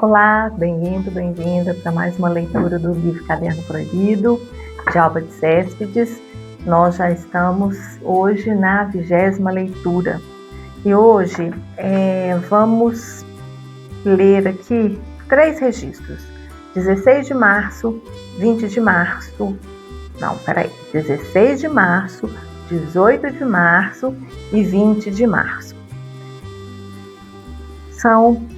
Olá, bem-vindo, bem-vinda para mais uma leitura do livro Caderno Proibido, de Alba de Céspedes. Nós já estamos hoje na 20ª leitura. E hoje vamos ler aqui 3 registros. 16 de março, 20 de março, 16 de março, 18 de março e 20 de março. São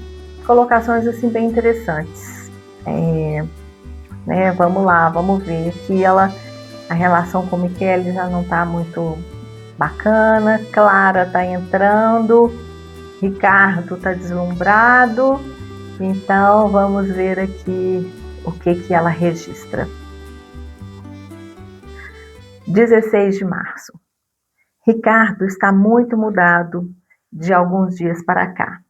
colocações assim bem interessantes. Vamos lá, vamos ver que a relação com Michele já não está muito bacana. Clara está entrando, Ricardo está deslumbrado. Então vamos ver aqui o que ela registra. 16 de março. Ricardo está muito mudado de alguns dias para cá.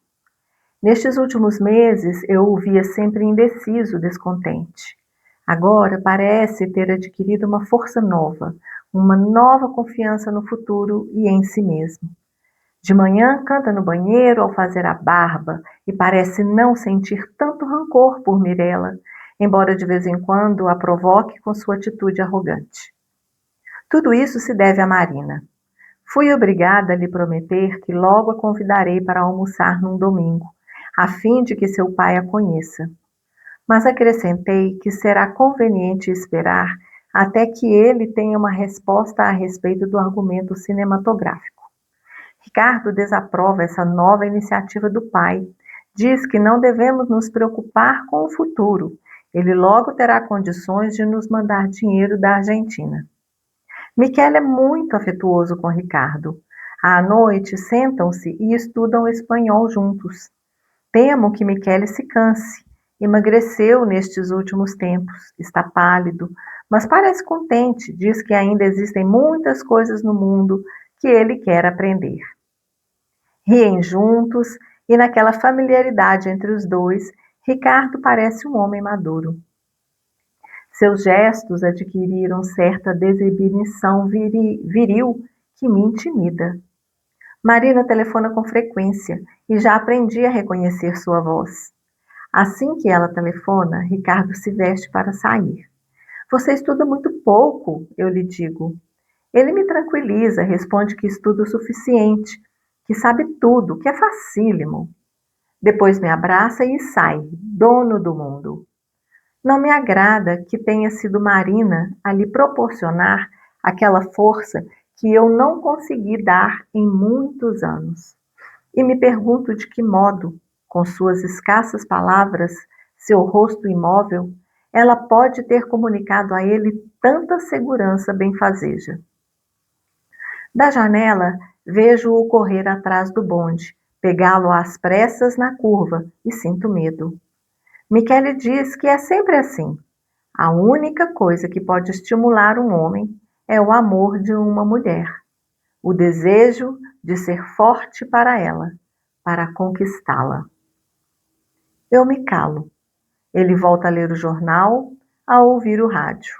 Nestes últimos meses, eu o via sempre indeciso, descontente. Agora parece ter adquirido uma força nova, uma nova confiança no futuro e em si mesmo. De manhã canta no banheiro ao fazer a barba e parece não sentir tanto rancor por Mirella, embora de vez em quando a provoque com sua atitude arrogante. Tudo isso se deve a Marina. Fui obrigada a lhe prometer que logo a convidarei para almoçar num domingo, a fim de que seu pai a conheça. Mas acrescentei que será conveniente esperar até que ele tenha uma resposta a respeito do argumento cinematográfico. Ricardo desaprova essa nova iniciativa do pai. Diz que não devemos nos preocupar com o futuro. Ele logo terá condições de nos mandar dinheiro da Argentina. Michele é muito afetuoso com Ricardo. À noite sentam-se e estudam espanhol juntos. Temo que Michele se canse. Emagreceu nestes últimos tempos, está pálido, mas parece contente, diz que ainda existem muitas coisas no mundo que ele quer aprender. Riem juntos e naquela familiaridade entre os dois, Ricardo parece um homem maduro. Seus gestos adquiriram certa desexibição viril que me intimida. Marina telefona com frequência e já aprendi a reconhecer sua voz. Assim que ela telefona, Ricardo se veste para sair. Você estuda muito pouco, eu lhe digo. Ele me tranquiliza, responde que estuda o suficiente, que sabe tudo, que é facílimo. Depois me abraça e sai, dono do mundo. Não me agrada que tenha sido Marina a lhe proporcionar aquela força que eu não consegui dar em muitos anos. E me pergunto de que modo, com suas escassas palavras, seu rosto imóvel, ela pode ter comunicado a ele tanta segurança benfazeja. Da janela, vejo-o correr atrás do bonde, pegá-lo às pressas na curva e sinto medo. Michele diz que é sempre assim. A única coisa que pode estimular um homem é o amor de uma mulher, o desejo de ser forte para ela, para conquistá-la. Eu me calo. Ele volta a ler o jornal, a ouvir o rádio.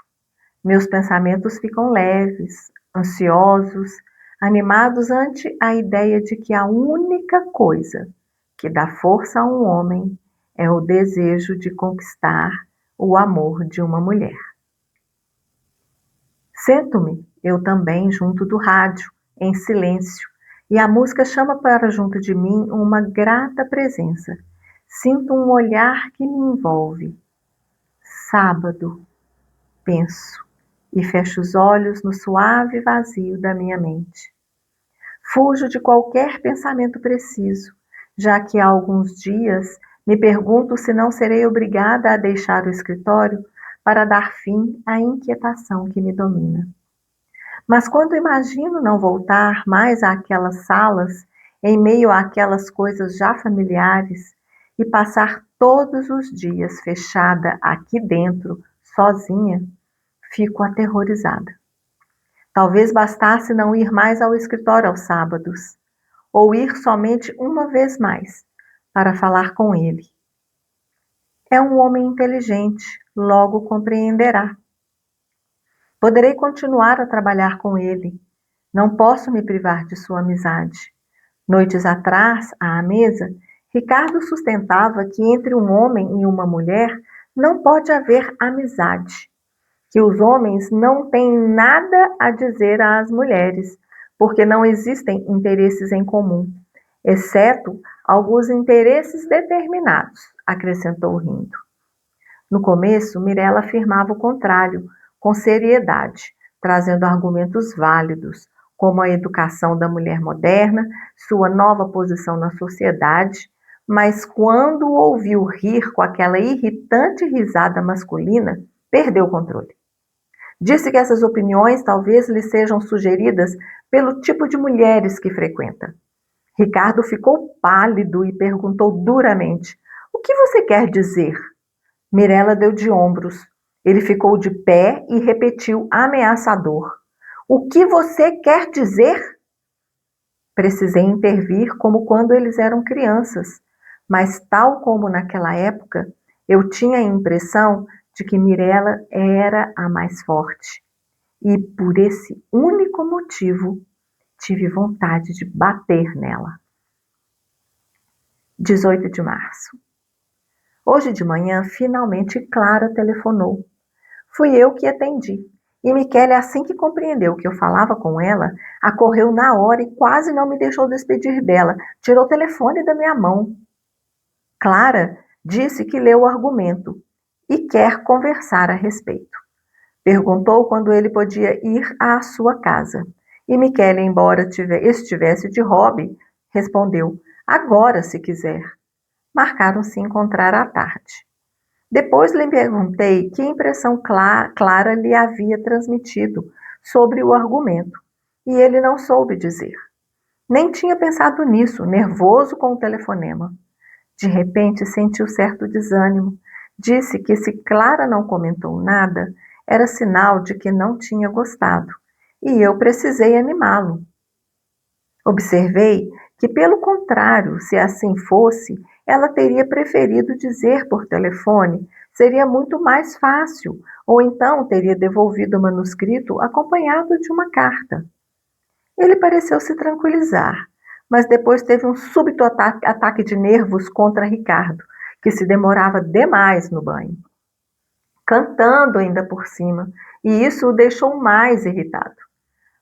Meus pensamentos ficam leves, ansiosos, animados ante a ideia de que a única coisa que dá força a um homem é o desejo de conquistar o amor de uma mulher. Sento-me, eu também, junto do rádio, em silêncio, e a música chama para junto de mim uma grata presença. Sinto um olhar que me envolve. Sábado, penso, e fecho os olhos no suave vazio da minha mente. Fujo de qualquer pensamento preciso, já que há alguns dias me pergunto se não serei obrigada a deixar o escritório para dar fim à inquietação que me domina. Mas quando imagino não voltar mais àquelas salas, em meio àquelas coisas já familiares, e passar todos os dias fechada aqui dentro, sozinha, fico aterrorizada. Talvez bastasse não ir mais ao escritório aos sábados, ou ir somente uma vez mais, para falar com ele. É um homem inteligente, logo compreenderá. Poderei continuar a trabalhar com ele. Não posso me privar de sua amizade. Noites atrás, à mesa, Ricardo sustentava que entre um homem e uma mulher não pode haver amizade, que os homens não têm nada a dizer às mulheres, porque não existem interesses em comum, exceto alguns interesses determinados, acrescentou rindo. No começo, Mirella afirmava o contrário, com seriedade, trazendo argumentos válidos, como a educação da mulher moderna, sua nova posição na sociedade, mas quando o ouviu rir com aquela irritante risada masculina, perdeu o controle. Disse que essas opiniões talvez lhe sejam sugeridas pelo tipo de mulheres que frequenta. Ricardo ficou pálido e perguntou duramente: "O que você quer dizer?" Mirella deu de ombros. Ele ficou de pé e repetiu ameaçador: "O que você quer dizer?" Precisei intervir como quando eles eram crianças, mas tal como naquela época, eu tinha a impressão de que Mirella era a mais forte. E por esse único motivo, tive vontade de bater nela. 18 de março. Hoje de manhã, finalmente Clara telefonou. Fui eu que atendi. E Michele, assim que compreendeu que eu falava com ela, acorreu na hora e quase não me deixou despedir dela. Tirou o telefone da minha mão. Clara disse que leu o argumento e quer conversar a respeito. Perguntou quando ele podia ir à sua casa. E Michele, embora estivesse de hobby, respondeu: agora, se quiser. Marcaram se encontrar à tarde. Depois lhe perguntei que impressão Clara lhe havia transmitido sobre o argumento, e ele não soube dizer. Nem tinha pensado nisso, nervoso com o telefonema. De repente sentiu certo desânimo. Disse que se Clara não comentou nada, era sinal de que não tinha gostado, e eu precisei animá-lo. Observei que, pelo contrário, se assim fosse, ela teria preferido dizer por telefone, seria muito mais fácil, ou então teria devolvido o manuscrito acompanhado de uma carta. Ele pareceu se tranquilizar, mas depois teve um súbito ataque de nervos contra Ricardo, que se demorava demais no banho, cantando ainda por cima, e isso o deixou mais irritado.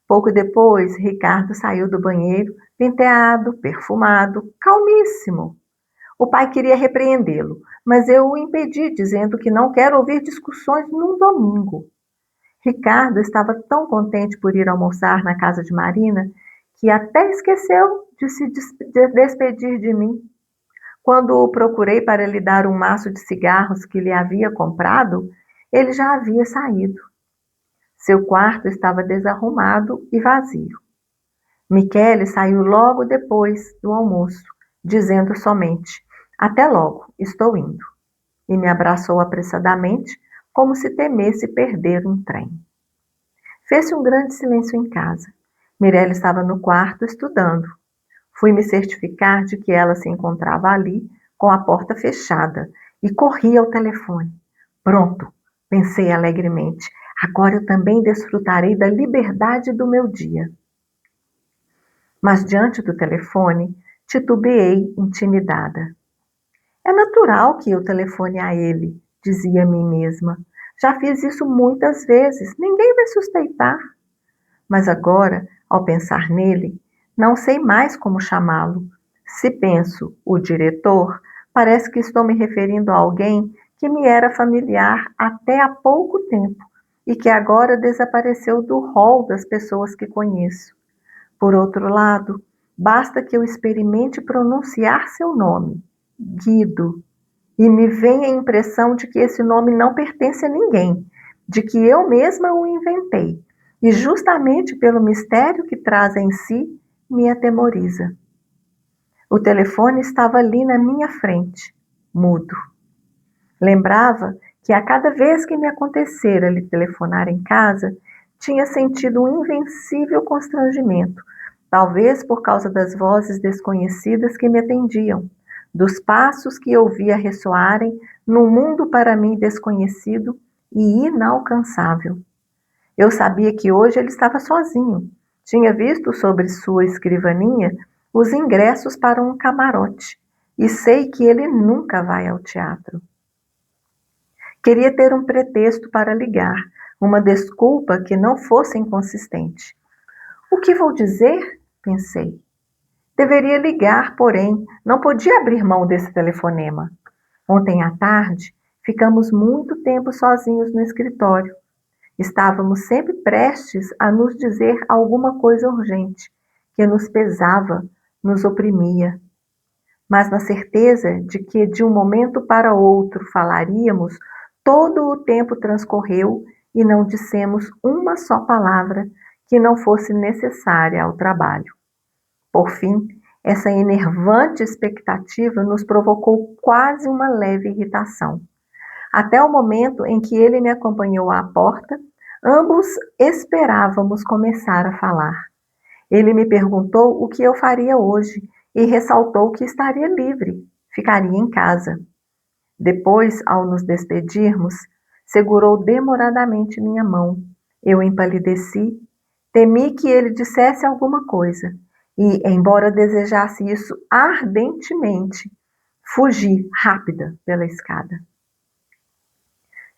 Pouco depois, Ricardo saiu do banheiro, penteado, perfumado, calmíssimo. O pai queria repreendê-lo, mas eu o impedi, dizendo que não quero ouvir discussões num domingo. Ricardo estava tão contente por ir almoçar na casa de Marina que até esqueceu de se despedir de mim. Quando o procurei para lhe dar um maço de cigarros que lhe havia comprado, ele já havia saído. Seu quarto estava desarrumado e vazio. Michele saiu logo depois do almoço, dizendo somente: até logo, estou indo. E me abraçou apressadamente, como se temesse perder um trem. Fez-se um grande silêncio em casa. Mirella estava no quarto estudando. Fui me certificar de que ela se encontrava ali, com a porta fechada, e corri ao telefone. Pronto, pensei alegremente. Agora eu também desfrutarei da liberdade do meu dia. Mas diante do telefone, titubeei intimidada. É natural que eu telefone a ele, dizia a mim mesma. Já fiz isso muitas vezes, ninguém vai suspeitar. Mas agora, ao pensar nele, não sei mais como chamá-lo. Se penso o diretor, parece que estou me referindo a alguém que me era familiar até há pouco tempo e que agora desapareceu do rol das pessoas que conheço. Por outro lado, basta que eu experimente pronunciar seu nome, Guido, e me venha a impressão de que esse nome não pertence a ninguém, de que eu mesma o inventei, e justamente pelo mistério que traz em si, me atemoriza. O telefone estava ali na minha frente, mudo. Lembrava que a cada vez que me acontecera lhe telefonar em casa, tinha sentido um invencível constrangimento, talvez por causa das vozes desconhecidas que me atendiam, dos passos que ouvia ressoarem num mundo para mim desconhecido e inalcançável. Eu sabia que hoje ele estava sozinho. Tinha visto sobre sua escrivaninha os ingressos para um camarote. e sei que ele nunca vai ao teatro. Queria ter um pretexto para ligar, uma desculpa que não fosse inconsistente. O que vou dizer? Pensei. Deveria ligar, porém, não podia abrir mão desse telefonema. Ontem à tarde, ficamos muito tempo sozinhos no escritório. Estávamos sempre prestes a nos dizer alguma coisa urgente, que nos pesava, nos oprimia. Mas na certeza de que de um momento para outro falaríamos, todo o tempo transcorreu e não dissemos uma só palavra que não fosse necessária ao trabalho. Por fim, essa enervante expectativa nos provocou quase uma leve irritação. Até o momento em que ele me acompanhou à porta, ambos esperávamos começar a falar. Ele me perguntou o que eu faria hoje e ressaltou que estaria livre, ficaria em casa. Depois, ao nos despedirmos, segurou demoradamente minha mão. Eu empalideci, temi que ele dissesse alguma coisa e, embora desejasse isso ardentemente, fugi rápida pela escada.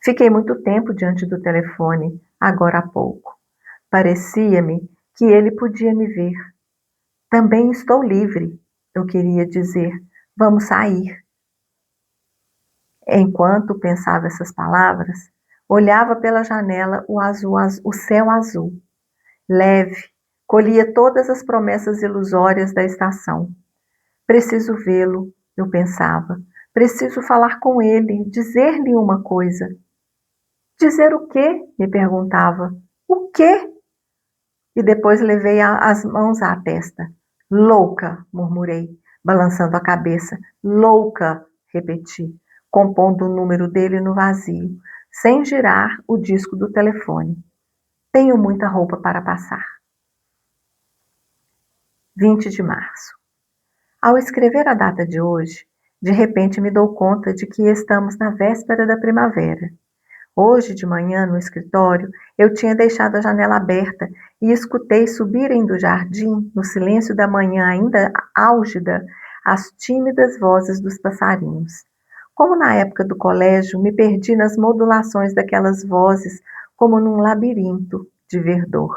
Fiquei muito tempo diante do telefone, agora há pouco. Parecia-me que ele podia me ver. Também estou livre, eu queria dizer. Vamos sair. Enquanto pensava essas palavras, olhava pela janela o céu azul, leve, colhia todas as promessas ilusórias da estação. Preciso vê-lo, eu pensava. Preciso falar com ele, dizer-lhe uma coisa. Dizer o quê? Me perguntava. O quê? E depois levei as mãos à testa. Louca, murmurei, balançando a cabeça. Louca, repeti, compondo o número dele no vazio, sem girar o disco do telefone. Tenho muita roupa para passar. 20 de março. Ao escrever a data de hoje, de repente me dou conta de que estamos na véspera da primavera. Hoje de manhã, no escritório, eu tinha deixado a janela aberta e escutei subirem do jardim, no silêncio da manhã ainda álgida, as tímidas vozes dos passarinhos. Como na época do colégio, me perdi nas modulações daquelas vozes, como num labirinto de verdor.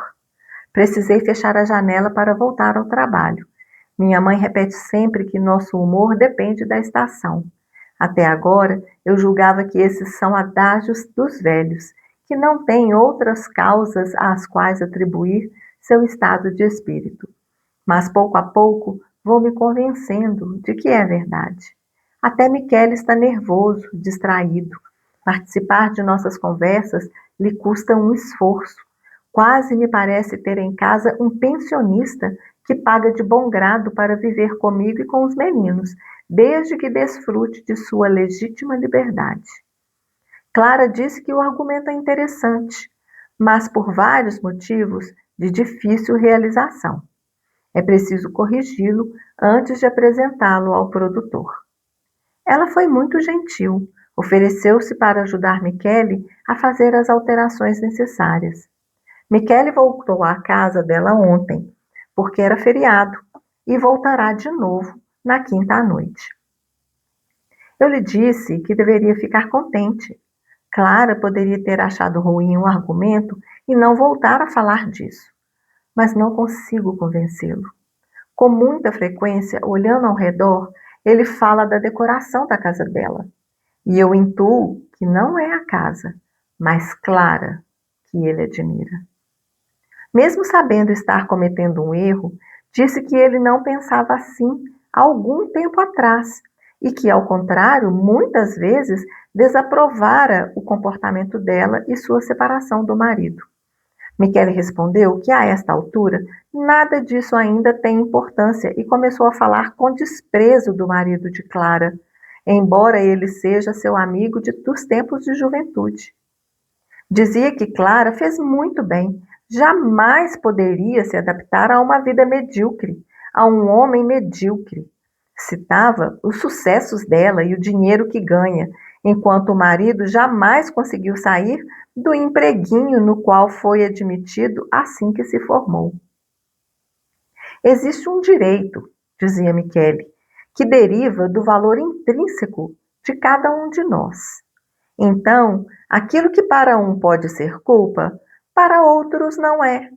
Precisei fechar a janela para voltar ao trabalho. Minha mãe repete sempre que nosso humor depende da estação. Até agora, eu julgava que esses são adágios dos velhos, que não têm outras causas às quais atribuir seu estado de espírito. Mas pouco a pouco vou me convencendo de que é verdade. Até Michele está nervoso, distraído. Participar de nossas conversas lhe custa um esforço. Quase me parece ter em casa um pensionista que paga de bom grado para viver comigo e com os meninos, desde que desfrute de sua legítima liberdade. Clara disse que o argumento é interessante, mas por vários motivos de difícil realização. É preciso corrigi-lo antes de apresentá-lo ao produtor. Ela foi muito gentil, ofereceu-se para ajudar Michele a fazer as alterações necessárias. Michele voltou à casa dela ontem, porque era feriado, e voltará de novo na quinta à noite. Eu lhe disse que deveria ficar contente. Clara poderia ter achado ruim o argumento e não voltar a falar disso, mas não consigo convencê-lo. Com muita frequência, olhando ao redor, ele fala da decoração da casa dela, e eu intuo que não é a casa, mas Clara que ele admira. Mesmo sabendo estar cometendo um erro, disse que ele não pensava assim há algum tempo atrás e que, ao contrário, muitas vezes desaprovara o comportamento dela e sua separação do marido. Michele respondeu que, a esta altura, nada disso ainda tem importância e começou a falar com desprezo do marido de Clara, embora ele seja seu amigo dos tempos de juventude. Dizia que Clara fez muito bem, jamais poderia se adaptar a uma vida medíocre, a um homem medíocre. Citava os sucessos dela e o dinheiro que ganha, enquanto o marido jamais conseguiu sair do empreguinho no qual foi admitido assim que se formou. Existe um direito, dizia Michele, que deriva do valor intrínseco de cada um de nós. Então, aquilo que para um pode ser culpa, para outros não é.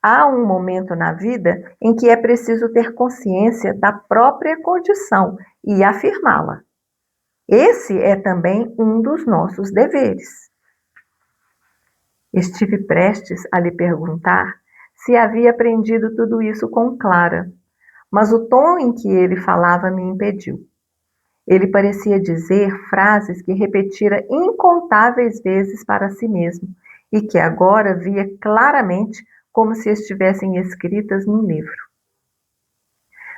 Há um momento na vida em que é preciso ter consciência da própria condição e afirmá-la. Esse é também um dos nossos deveres. Estive prestes a lhe perguntar se havia aprendido tudo isso com Clara, mas o tom em que ele falava me impediu. Ele parecia dizer frases que repetira incontáveis vezes para si mesmo e que agora via claramente como se estivessem escritas num livro.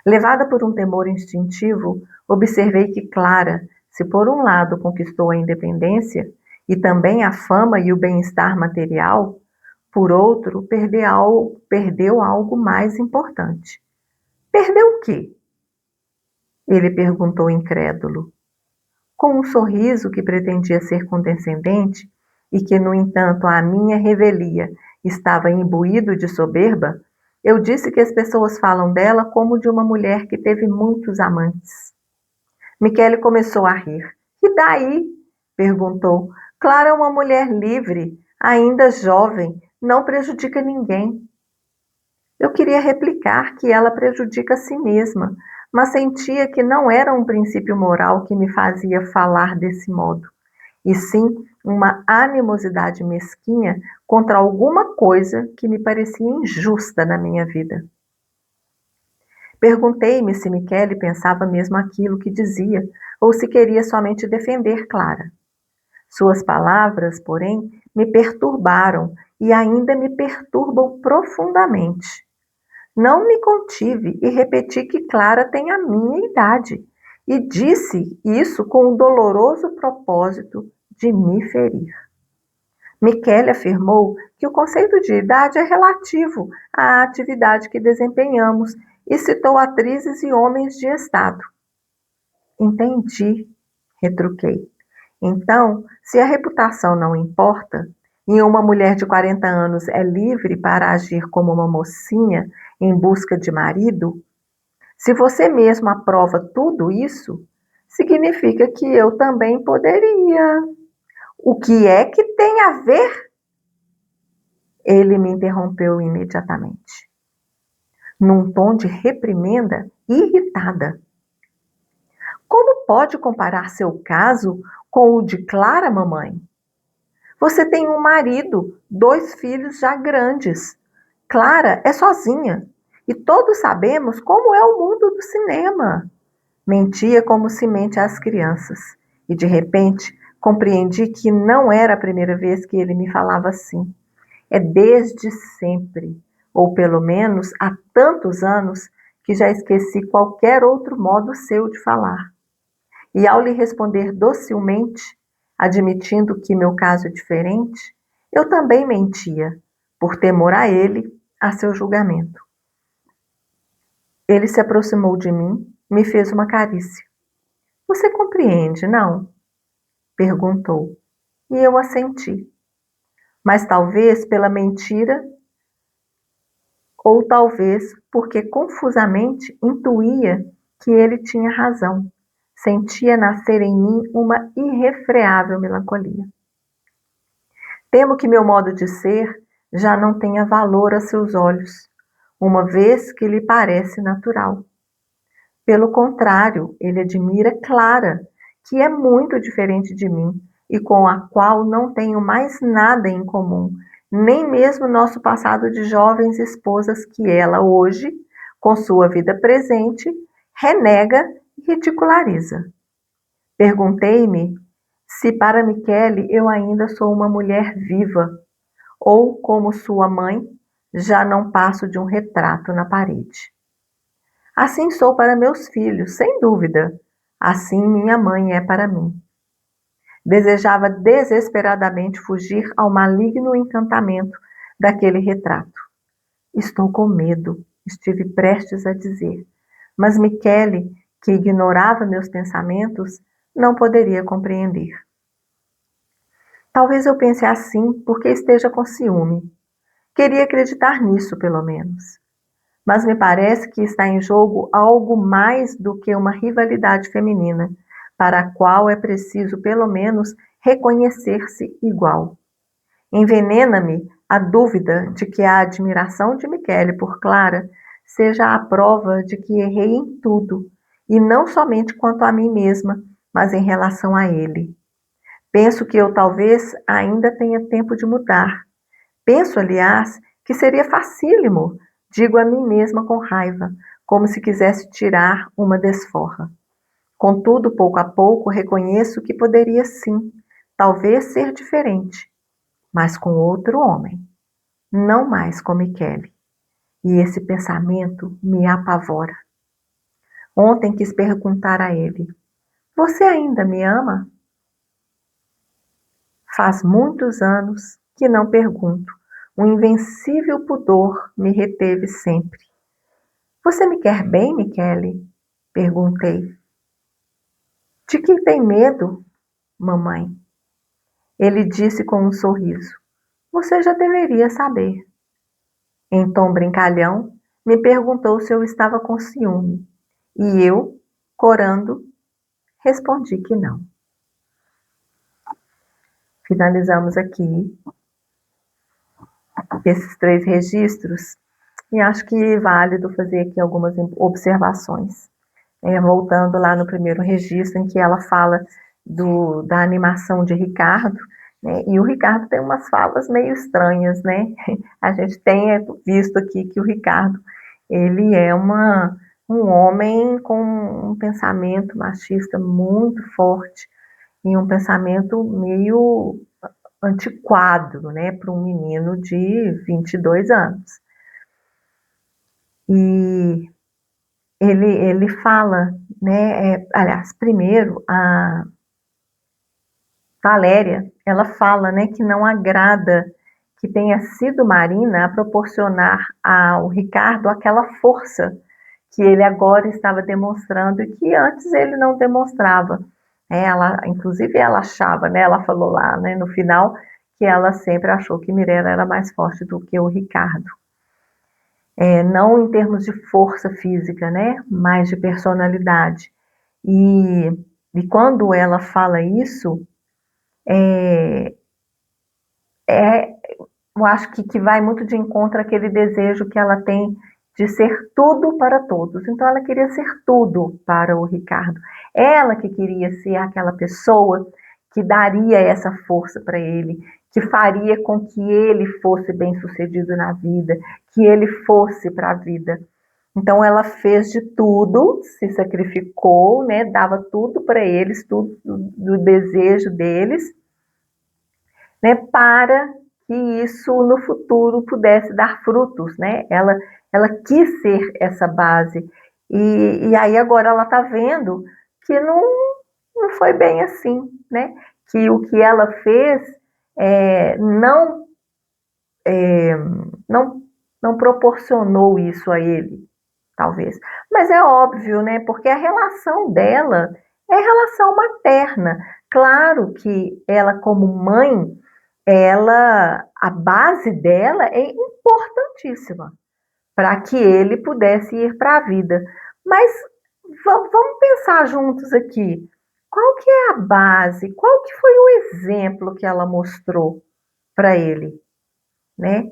Levada por um temor instintivo, observei que Clara, se por um lado conquistou a independência e também a fama e o bem-estar material, por outro, perdeu algo mais importante. Perdeu o quê? Ele perguntou incrédulo. Com um sorriso que pretendia ser condescendente e que, no entanto, à minha revelia estava imbuído de soberba, eu disse que as pessoas falam dela como de uma mulher que teve muitos amantes. Michele começou a rir. E daí? Perguntou. Clara é uma mulher livre, ainda jovem, não prejudica ninguém. Eu queria replicar que ela prejudica a si mesma, mas sentia que não era um princípio moral que me fazia falar desse modo, e sim uma animosidade mesquinha contra alguma coisa que me parecia injusta na minha vida. Perguntei-me se Michele pensava mesmo aquilo que dizia, ou se queria somente defender Clara. Suas palavras, porém, me perturbaram e ainda me perturbam profundamente. Não me contive e repeti que Clara tem a minha idade, e disse isso com o doloroso propósito de me ferir. Michele afirmou que o conceito de idade é relativo à atividade que desempenhamos e citou atrizes e homens de estado. Entendi, retruquei. Então, se a reputação não importa, e uma mulher de 40 anos é livre para agir como uma mocinha em busca de marido, se você mesmo aprova tudo isso, significa que eu também poderia. O que é que tem a ver? Ele me interrompeu imediatamente, num tom de reprimenda irritada. Como pode comparar seu caso com o de Clara, mamãe? Você tem um marido, 2 filhos já grandes. Clara é sozinha. E todos sabemos como é o mundo do cinema. Mentia como se mente às crianças. E de repente compreendi que não era a primeira vez que ele me falava assim. É desde sempre, ou pelo menos há tantos anos, que já esqueci qualquer outro modo seu de falar. E ao lhe responder docilmente, admitindo que meu caso é diferente, eu também mentia, por temor a ele, a seu julgamento. Ele se aproximou de mim, me fez uma carícia. Você compreende, não? Perguntou. E eu assenti. Mas talvez pela mentira, ou talvez porque confusamente intuía que ele tinha razão. Sentia nascer em mim uma irrefreável melancolia. Temo que meu modo de ser já não tenha valor a seus olhos, uma vez que lhe parece natural. Pelo contrário, ele admira Clara, que é muito diferente de mim e com a qual não tenho mais nada em comum, nem mesmo nosso passado de jovens esposas que ela hoje, com sua vida presente, renega e ridiculariza. Perguntei-me se para Michele eu ainda sou uma mulher viva, ou, como sua mãe, já não passo de um retrato na parede. Assim sou para meus filhos, sem dúvida. Assim minha mãe é para mim. Desejava desesperadamente fugir ao maligno encantamento daquele retrato. Estou com medo, estive prestes a dizer. Mas Michele, que ignorava meus pensamentos, não poderia compreender. Talvez eu pense assim porque esteja com ciúme. Queria acreditar nisso, pelo menos. Mas me parece que está em jogo algo mais do que uma rivalidade feminina, para a qual é preciso, pelo menos, reconhecer-se igual. Envenena-me a dúvida de que a admiração de Michele por Clara seja a prova de que errei em tudo, e não somente quanto a mim mesma, mas em relação a ele. Penso que eu talvez ainda tenha tempo de mudar. Penso, aliás, que seria facílimo, digo a mim mesma com raiva, como se quisesse tirar uma desforra. Contudo, pouco a pouco, reconheço que poderia sim, talvez ser diferente, mas com outro homem, não mais com Michele. E esse pensamento me apavora. Ontem quis perguntar a ele: Você ainda me ama? Faz muitos anos que não pergunto. Um invencível pudor me reteve sempre. Você me quer bem, Michele? Perguntei. De que tem medo, mamãe? Ele disse com um sorriso. Você já deveria saber. Em tom brincalhão, me perguntou se eu estava com ciúme. E eu, corando, respondi que não. Finalizamos aqui esses 3 registros e acho que é válido fazer aqui algumas observações. Voltando lá no primeiro registro, em que ela fala da animação de Ricardo, né? E o Ricardo tem umas falas meio estranhas, né? A gente tem visto aqui que o Ricardo, ele é um homem com um pensamento machista muito forte e um pensamento meio antiquado, né, para um menino de 22 anos. E ele fala, né, aliás, primeiro, a Valéria, ela fala, né, que não agrada que tenha sido Marina a proporcionar ao Ricardo aquela força que ele agora estava demonstrando e que antes ele não demonstrava. Inclusive ela achava, né, ela falou lá, né, no final, que ela sempre achou que Mirella era mais forte do que o Ricardo. Não em termos de força física, né, mas de personalidade. E quando ela fala isso, eu acho que vai muito de encontro àquele desejo que ela tem de ser tudo para todos. Então ela queria ser tudo para o Ricardo. Ela que queria ser aquela pessoa que daria essa força para ele, que faria com que ele fosse bem-sucedido na vida, que ele fosse para a vida. Então ela fez de tudo, se sacrificou, né, dava tudo para eles, tudo do desejo deles, né, para que isso no futuro pudesse dar frutos, né? Ela quis ser essa base e aí agora ela está vendo que não foi bem assim, né? Que o que ela fez não, não não proporcionou isso a ele, talvez. Mas é óbvio, né? Porque a relação dela é relação materna. Claro que ela como mãe a base dela é importantíssima para que ele pudesse ir para a vida. Mas vamos pensar juntos aqui. Qual que é a base? Qual que foi o exemplo que ela mostrou para ele, né?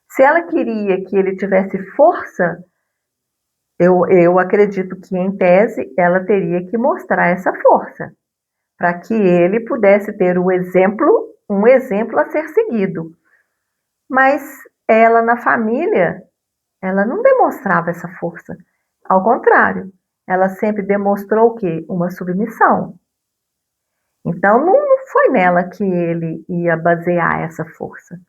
Se ela queria que ele tivesse força, eu acredito que, em tese, ela teria que mostrar essa força para que ele pudesse ter um exemplo a ser seguido. Mas ela na família, ela não demonstrava essa força. Ao contrário, ela sempre demonstrou o quê? Uma submissão. Então não foi nela que ele ia basear essa força.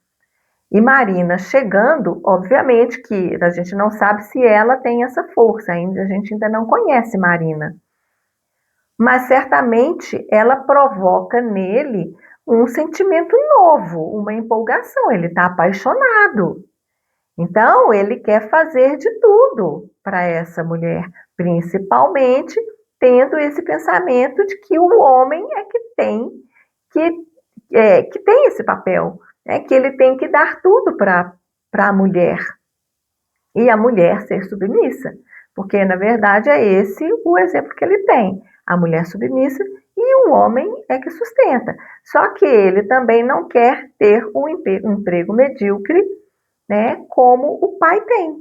E Marina chegando, obviamente que a gente não sabe se ela tem essa força, a gente ainda não conhece Marina. Mas certamente ela provoca nele um sentimento novo, uma empolgação. Ele está apaixonado. Então, ele quer fazer de tudo para essa mulher, principalmente tendo esse pensamento de que o homem é que que tem esse papel, né? Que ele tem que dar tudo para a mulher. e a mulher ser submissa, porque na verdade é esse o exemplo que ele tem, a mulher submissa e o homem é que sustenta. Só que ele também não quer ter um emprego medíocre, né, como o pai tem.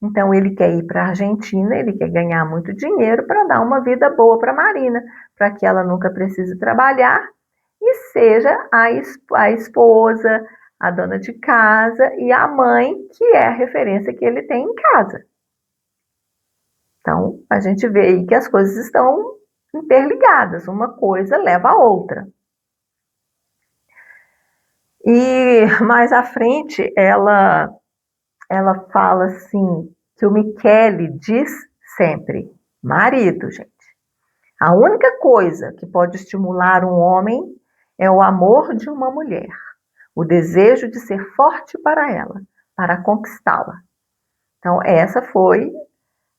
Então ele quer ir para a Argentina, ele quer ganhar muito dinheiro para dar uma vida boa para a Marina, para que ela nunca precise trabalhar e seja a esposa, a dona de casa e a mãe, que é a referência que ele tem em casa. Então, a gente vê aí que as coisas estão interligadas, uma coisa leva a outra. E mais à frente, ela fala assim, que o Michele diz sempre, marido, gente, a única coisa que pode estimular um homem é o amor de uma mulher, o desejo de ser forte para ela, para conquistá-la. Então, essa foi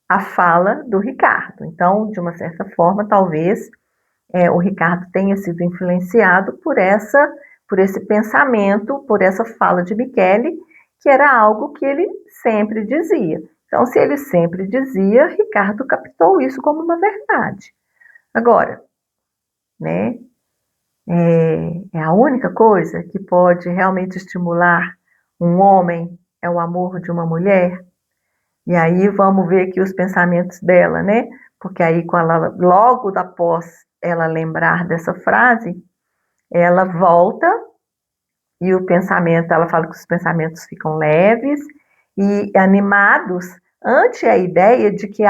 a fala do Ricardo. Então, de uma certa forma, talvez o Ricardo tenha sido influenciado por esse pensamento, por essa fala de Michele, que era algo que ele sempre dizia. Então, se ele sempre dizia, Ricardo captou isso como uma verdade. Agora, né, é a única coisa que pode realmente estimular um homem é o amor de uma mulher. E aí vamos ver aqui os pensamentos dela, né? Porque aí, logo após ela lembrar dessa frase, ela volta e o pensamento, ela fala que os pensamentos ficam leves e animados ante a ideia de que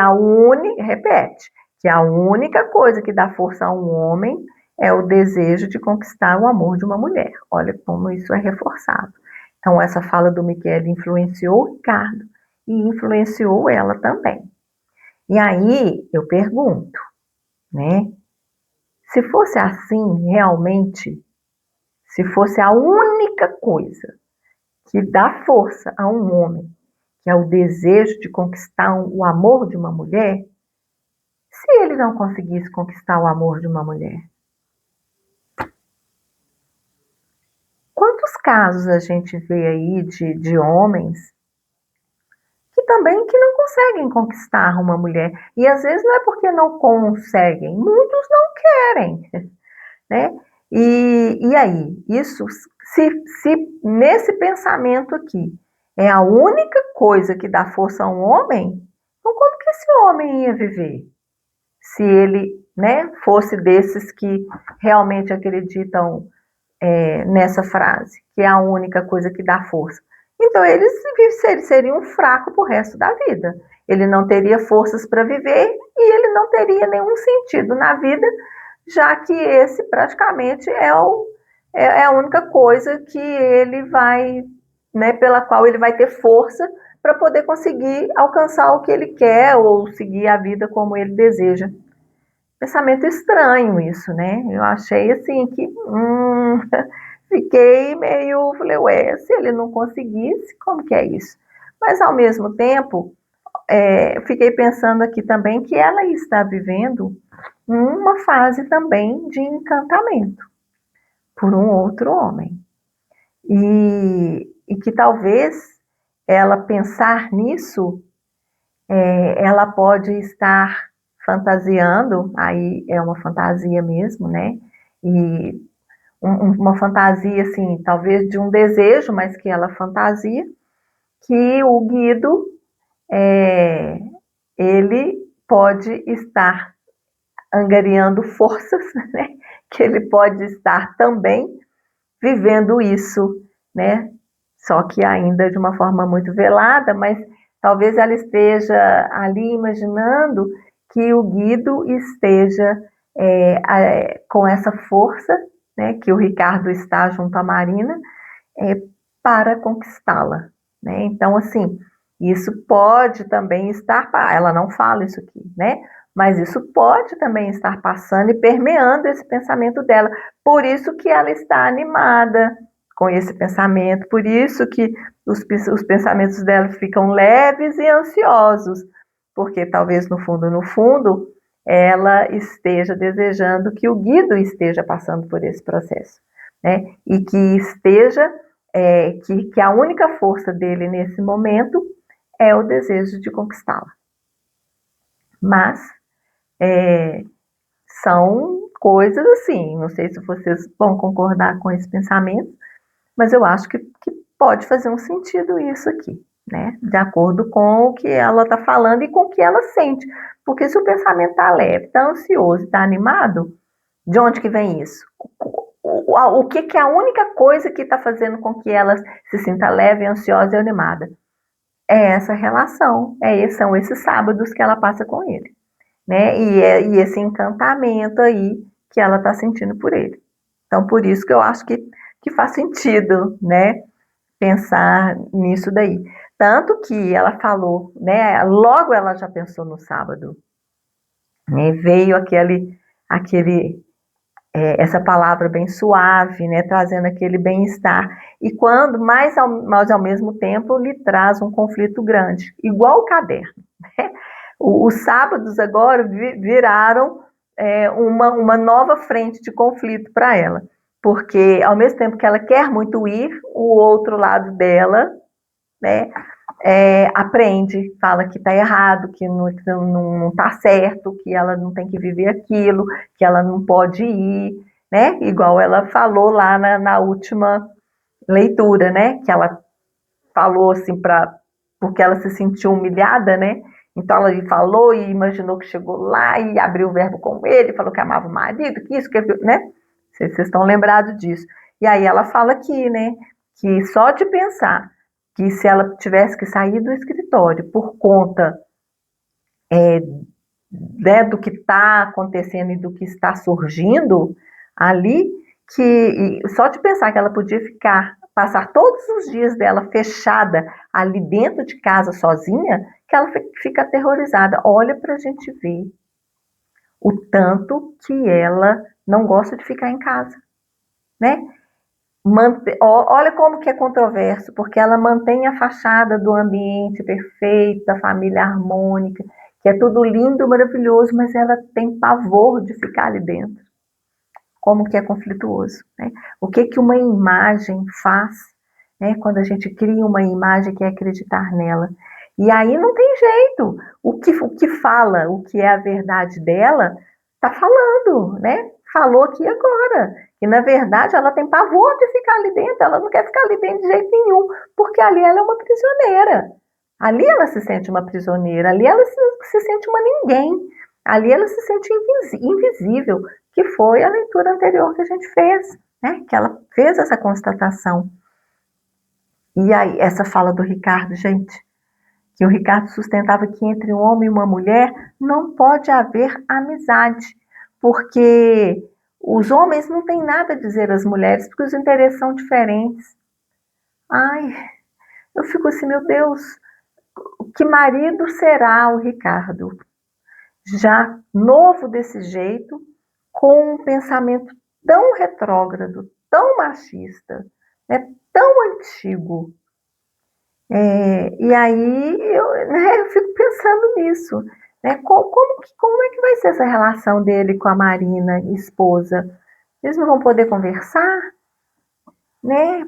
repete, que a única coisa que dá força a um homem é o desejo de conquistar o amor de uma mulher. Olha como isso é reforçado. Então, essa fala do Michele influenciou o Ricardo e influenciou ela também. E aí, eu pergunto, né? Se fosse assim, realmente, se fosse a única coisa que dá força a um homem, que é o desejo de conquistar o amor de uma mulher, se ele não conseguisse conquistar o amor de uma mulher? Quantos casos a gente vê aí de homens que não conseguem conquistar uma mulher? E às vezes não é porque não conseguem, muitos não querem, né? E aí, isso, se nesse pensamento aqui é a única coisa que dá força a um homem, então como que esse homem ia viver? Se ele, né, fosse desses que realmente acreditam nessa frase, que é a única coisa que dá força. Então ele seria um fraco pro resto da vida. Ele não teria forças para viver e ele não teria nenhum sentido na vida, já que esse praticamente é a única coisa que ele vai, né, pela qual ele vai ter força para poder conseguir alcançar o que ele quer ou seguir a vida como ele deseja. Pensamento estranho isso, né? Eu achei assim que fiquei meio, falei, ué, se ele não conseguisse, como que é isso? Mas ao mesmo tempo, fiquei pensando aqui também que ela está vivendo uma fase também de encantamento por um outro homem. E que talvez ela pensar nisso, ela pode estar fantasiando, aí é uma fantasia mesmo, né? E uma fantasia, assim, talvez de um desejo, mas que ela fantasia, que o Guido, ele pode estar angariando forças, né? Que ele pode estar também vivendo isso, né? Só que ainda de uma forma muito velada, mas talvez ela esteja ali imaginando que o Guido esteja com essa força, né, que o Ricardo está junto à Marina, para conquistá-la, né? Então, assim, isso pode também estar, ela não fala isso aqui, né? Mas isso pode também estar passando e permeando esse pensamento dela. Por isso que ela está animada com esse pensamento, por isso que os pensamentos dela ficam leves e ansiosos, porque talvez no fundo, ela esteja desejando que o Guido esteja passando por esse processo, né? E que esteja, que a única força dele nesse momento é o desejo de conquistá-la. Mas são coisas assim, não sei se vocês vão concordar com esse pensamento, mas eu acho que pode fazer um sentido isso aqui, né? De acordo com o que ela está falando e com o que ela sente. Porque se o pensamento está leve, está ansioso, está animado, de onde que vem isso? O que é a única coisa que está fazendo com que ela se sinta leve, ansiosa e animada? É essa relação, são esses sábados que ela passa com ele, né? E esse encantamento aí que ela está sentindo por ele. Então, por isso que eu acho que faz sentido, né? Pensar nisso daí. Tanto que ela falou, né? Logo ela já pensou no sábado, né? Veio essa palavra bem suave, né? Trazendo aquele bem-estar. E quando, mas ao mesmo tempo, lhe traz um conflito grande, igual o caderno, né? Os sábados agora viraram uma nova frente de conflito para ela, porque ao mesmo tempo que ela quer muito ir, o outro lado dela, né, aprende, fala que está errado, que não está certo, que ela não tem que viver aquilo, que ela não pode ir, né? Igual ela falou lá na última leitura, né? Que ela falou assim porque ela se sentiu humilhada, né? Então ela falou e imaginou que chegou lá e abriu o verbo com ele, falou que amava o marido, que isso, que né? Vocês estão lembrados disso. E aí ela fala aqui, né? Que só de pensar que se ela tivesse que sair do escritório por conta né, do que está acontecendo e do que está surgindo ali, que só de pensar que ela podia passar todos os dias dela fechada ali dentro de casa sozinha, que ela fica aterrorizada. Olha para a gente ver o tanto que ela não gosta de ficar em casa, né? Olha como que é controverso, porque ela mantém a fachada do ambiente perfeito, da família harmônica, que é tudo lindo, maravilhoso, mas ela tem pavor de ficar ali dentro. Como que é conflituoso, né? O que uma imagem faz, né, quando a gente cria uma imagem que é acreditar nela. E aí não tem jeito. O que fala, o que é a verdade dela, está falando, né? Falou aqui agora. E, na verdade, ela tem pavor de ficar ali dentro, ela não quer ficar ali dentro de jeito nenhum, porque ali ela é uma prisioneira. Ali ela se sente uma prisioneira, ali ela se sente uma ninguém, ali ela se sente invisível, que foi a leitura anterior que a gente fez, né? Que ela fez essa constatação. E aí, essa fala do Ricardo, gente, que o Ricardo sustentava que entre um homem e uma mulher não pode haver amizade, porque os homens não têm nada a dizer às mulheres, porque os interesses são diferentes. Ai, eu fico assim, meu Deus, que marido será o Ricardo? Já novo desse jeito, com um pensamento tão retrógrado, tão machista, né, tão antigo. E aí eu fico pensando nisso. Né, como é que vai ser essa relação dele com a Marina, esposa? Eles não vão poder conversar? Né?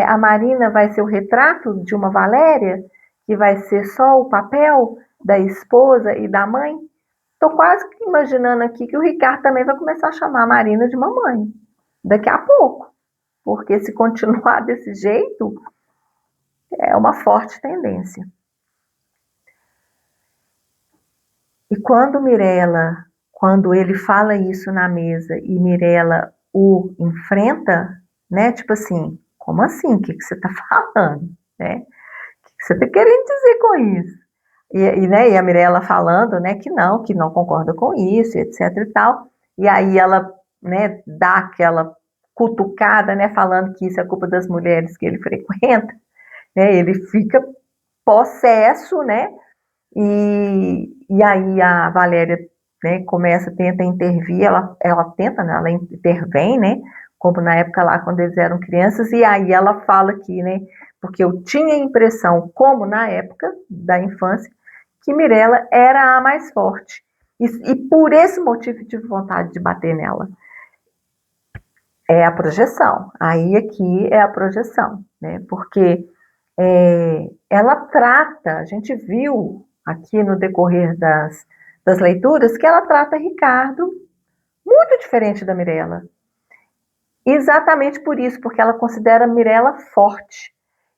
A Marina vai ser o retrato de uma Valéria, que vai ser só o papel da esposa e da mãe? Estou quase que imaginando aqui que o Ricardo também vai começar a chamar a Marina de mamãe, daqui a pouco. Porque se continuar desse jeito, é uma forte tendência. E quando ele fala isso na mesa e Mirella o enfrenta, né? Tipo assim, como assim? O que você está falando? Né? O que você está querendo dizer com isso? Né, e a Mirella falando, né, que não concorda com isso, etc e tal. E aí ela, né, dá aquela cutucada, né, falando que isso é culpa das mulheres que ele frequenta, né, ele fica possesso, né, e aí a Valéria, né, tenta intervir, ela tenta, né, ela intervém, né, como na época lá quando eles eram crianças, e aí ela fala aqui, né, porque eu tinha a impressão, como na época da infância, que Mirella era a mais forte. E por esse motivo tive vontade de bater nela. É a projeção. Aí aqui é a projeção, né? Porque ela trata, a gente viu aqui no decorrer das leituras, que ela trata Ricardo muito diferente da Mirella. Exatamente por isso, porque ela considera Mirella forte.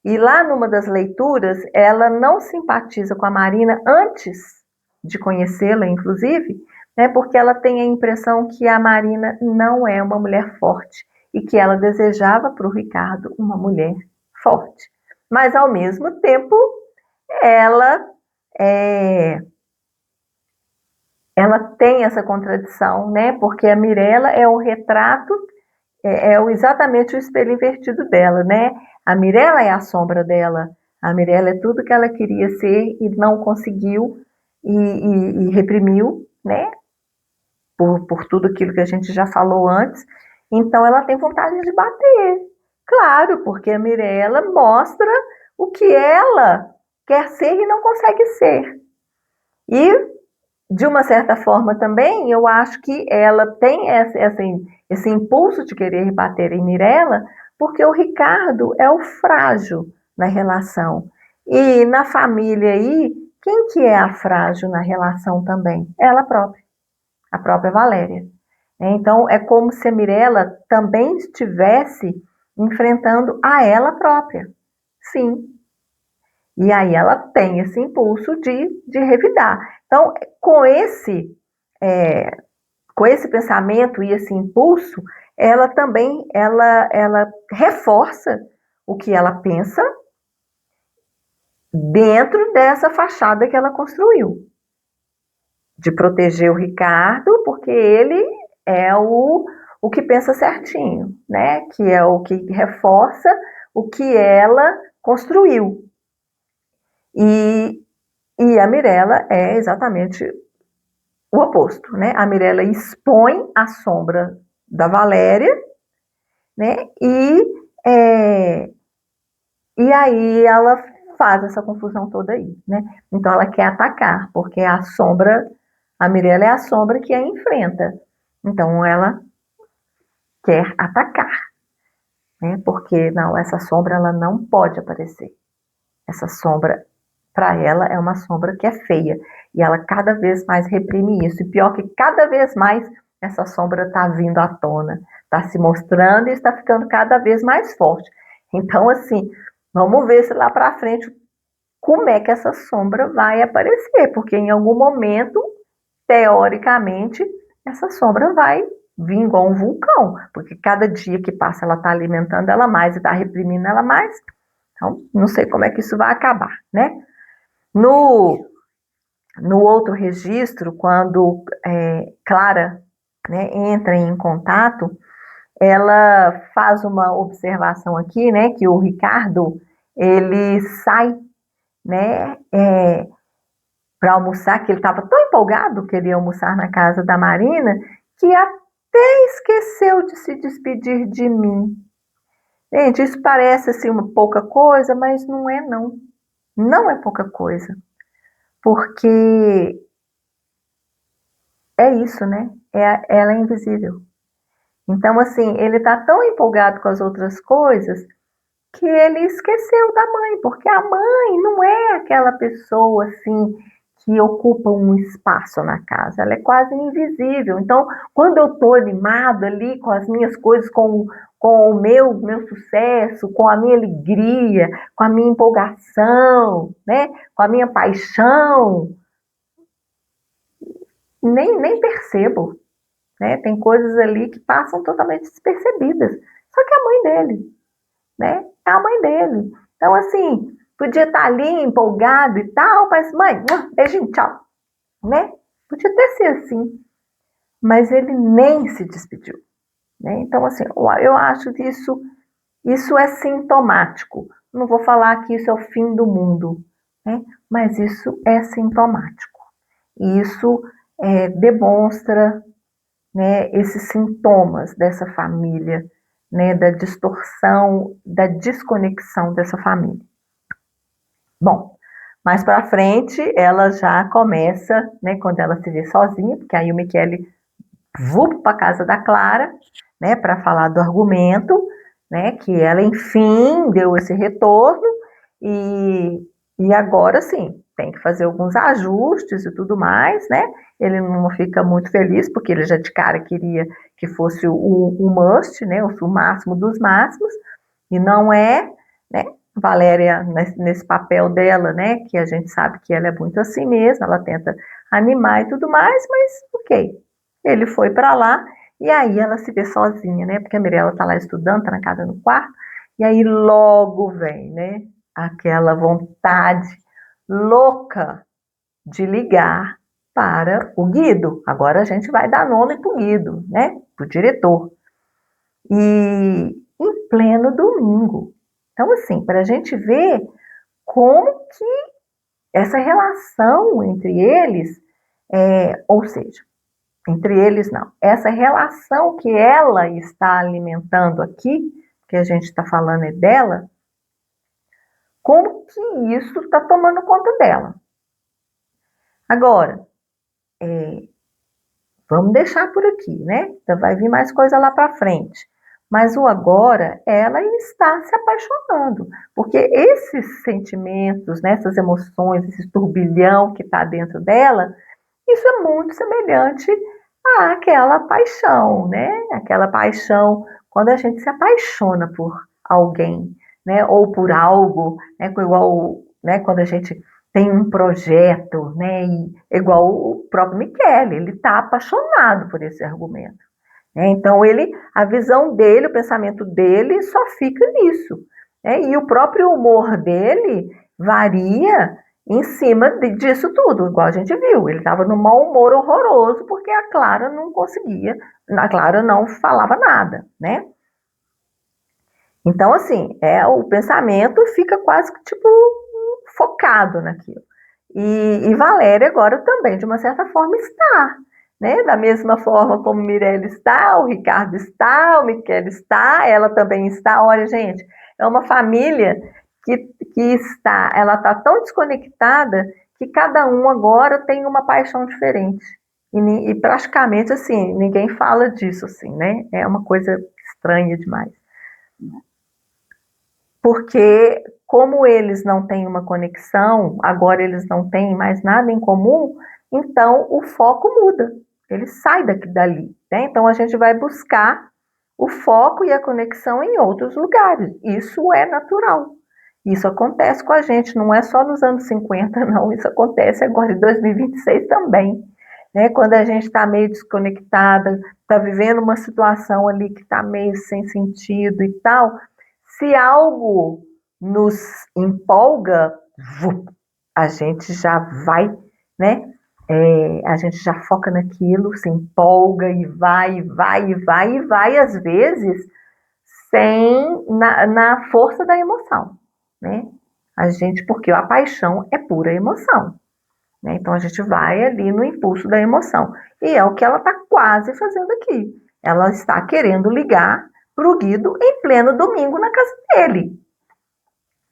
E lá numa das leituras, ela não simpatiza com a Marina antes de conhecê-la, inclusive, né, porque ela tem a impressão que a Marina não é uma mulher forte e que ela desejava para o Ricardo uma mulher forte. Mas, ao mesmo tempo, ela ela tem essa contradição, né? Porque a Mirella é o retrato, exatamente o espelho invertido dela, né? A Mirella é a sombra dela. A Mirella é tudo que ela queria ser e não conseguiu e reprimiu, né? Por tudo aquilo que a gente já falou antes. Então ela tem vontade de bater. Claro, porque a Mirella mostra o que ela quer ser e não consegue ser. E de uma certa forma também, eu acho que ela tem esse impulso de querer bater em Mirella, porque o Ricardo é o frágil na relação. E na família aí, quem que é a frágil na relação também? Ela própria, a própria Valéria. Então, é como se a Mirella também estivesse enfrentando a ela própria. Sim, e aí ela tem esse impulso de revidar. Então, com esse, é, com esse pensamento e esse impulso, ela também ela reforça o que ela pensa dentro dessa fachada que ela construiu. De proteger o Ricardo, porque ele é o que pensa certinho, né? Que é o que reforça o que ela construiu. E a Mirella é exatamente o oposto, né? A Mirella expõe a sombra da Valéria, né? E aí ela faz essa confusão toda aí, né? Então ela quer atacar, porque a sombra, a Mirella é a sombra que a enfrenta. Então ela quer atacar, né? Porque não, essa sombra ela não pode aparecer. Essa sombra para ela é uma sombra que é feia. E ela cada vez mais reprime isso. E pior que cada vez mais essa sombra está vindo à tona, está se mostrando e está ficando cada vez mais forte. Então, assim, vamos ver se lá para frente como é que essa sombra vai aparecer, porque em algum momento, teoricamente, essa sombra vai vir igual um vulcão, porque cada dia que passa ela está alimentando ela mais e está reprimindo ela mais. Então, não sei como é que isso vai acabar, né? No outro registro, quando Clara, né, entra em contato, ela faz uma observação aqui, né, que o Ricardo ele sai, né, para almoçar, que ele estava tão empolgado que ele ia almoçar na casa da Marina, que até esqueceu de se despedir de mim. Gente, isso parece assim uma pouca coisa, mas não é não. Não é pouca coisa. Porque é isso, né? Ela é invisível. Então, assim, ele está tão empolgado com as outras coisas que ele esqueceu da mãe, porque a mãe não é aquela pessoa, assim, que ocupa um espaço na casa, ela é quase invisível. Então, quando eu estou animada ali com as minhas coisas, com o meu sucesso, com a minha alegria, com a minha empolgação, né? Com a minha paixão, nem percebo, né? Tem coisas ali que passam totalmente despercebidas. Só que é a mãe dele, né? É a mãe dele. Então, assim, podia estar ali empolgado e tal, mas mãe, beijinho, tchau, né? Podia até ser assim, mas ele nem se despediu, né? Então, assim, eu acho que isso é sintomático. Não vou falar que isso é o fim do mundo, né? Mas isso é sintomático. E isso demonstra, né, esses sintomas dessa família, né, da distorção, da desconexão dessa família. Bom, mais para frente ela já começa, né, quando ela se vê sozinha, porque aí o Michele vai para a casa da Clara, né, para falar do argumento, né, que ela enfim deu esse retorno E, e agora sim, tem que fazer alguns ajustes e tudo mais, né? Ele não fica muito feliz, porque ele já de cara queria que fosse o must, né? O máximo dos máximos, e não é, né? Valéria, nesse papel dela, né? Que a gente sabe que ela é muito assim mesmo, ela tenta animar e tudo mais, mas ok. Ele foi para lá e aí ela se vê sozinha, né? Porque a Mirella tá lá estudando, trancada no quarto, e aí logo vem, né? Aquela vontade louca de ligar para o Guido. Agora a gente vai dar nome para o Guido, né? Para o diretor. E em pleno domingo. Então, assim, para a gente ver como que essa relação entre eles, ou seja, entre eles não, essa relação que ela está alimentando aqui, que a gente está falando é dela, como que isso está tomando conta dela. Agora, vamos deixar por aqui, né? Então vai vir mais coisa lá para frente. Mas o agora, ela está se apaixonando, porque esses sentimentos, né, essas emoções, esse turbilhão que está dentro dela, isso é muito semelhante àquela paixão, né? Aquela paixão quando a gente se apaixona por alguém, né? Ou por algo, né? Igual, né? Quando a gente tem um projeto, né? E igual o próprio Michele, ele está apaixonado por esse argumento, né? Então a visão dele, o pensamento dele só fica nisso, né? E o próprio humor dele varia em cima disso tudo, igual a gente viu. Ele estava num mau humor horroroso porque a Clara não conseguia, a Clara não falava nada, né? Então, assim, o pensamento fica quase que tipo focado naquilo. E Valéria agora também, de uma certa forma, está, né? Da mesma forma como Mirella está, o Ricardo está, o Michele está, ela também está. Olha, gente, é uma família que está, ela está tão desconectada que cada um agora tem uma paixão diferente. E praticamente, assim, ninguém fala disso, assim, né? É uma coisa estranha demais. Porque como eles não têm uma conexão, agora eles não têm mais nada em comum, então o foco muda, ele sai dali, né? Então a gente vai buscar o foco e a conexão em outros lugares. Isso é natural. Isso acontece com a gente, não é só nos anos 50, não. Isso acontece agora em 2026 também, né? Quando a gente está meio desconectada, está vivendo uma situação ali que está meio sem sentido e tal, se algo nos empolga, a gente já vai, né? A gente já foca naquilo, se empolga e vai, e vai, e vai, e vai, às vezes, sem na força da emoção, né? A gente, porque a paixão é pura emoção, né? Então a gente vai ali no impulso da emoção. E é o que ela está quase fazendo aqui. Ela está querendo ligar para o Guido em pleno domingo na casa dele.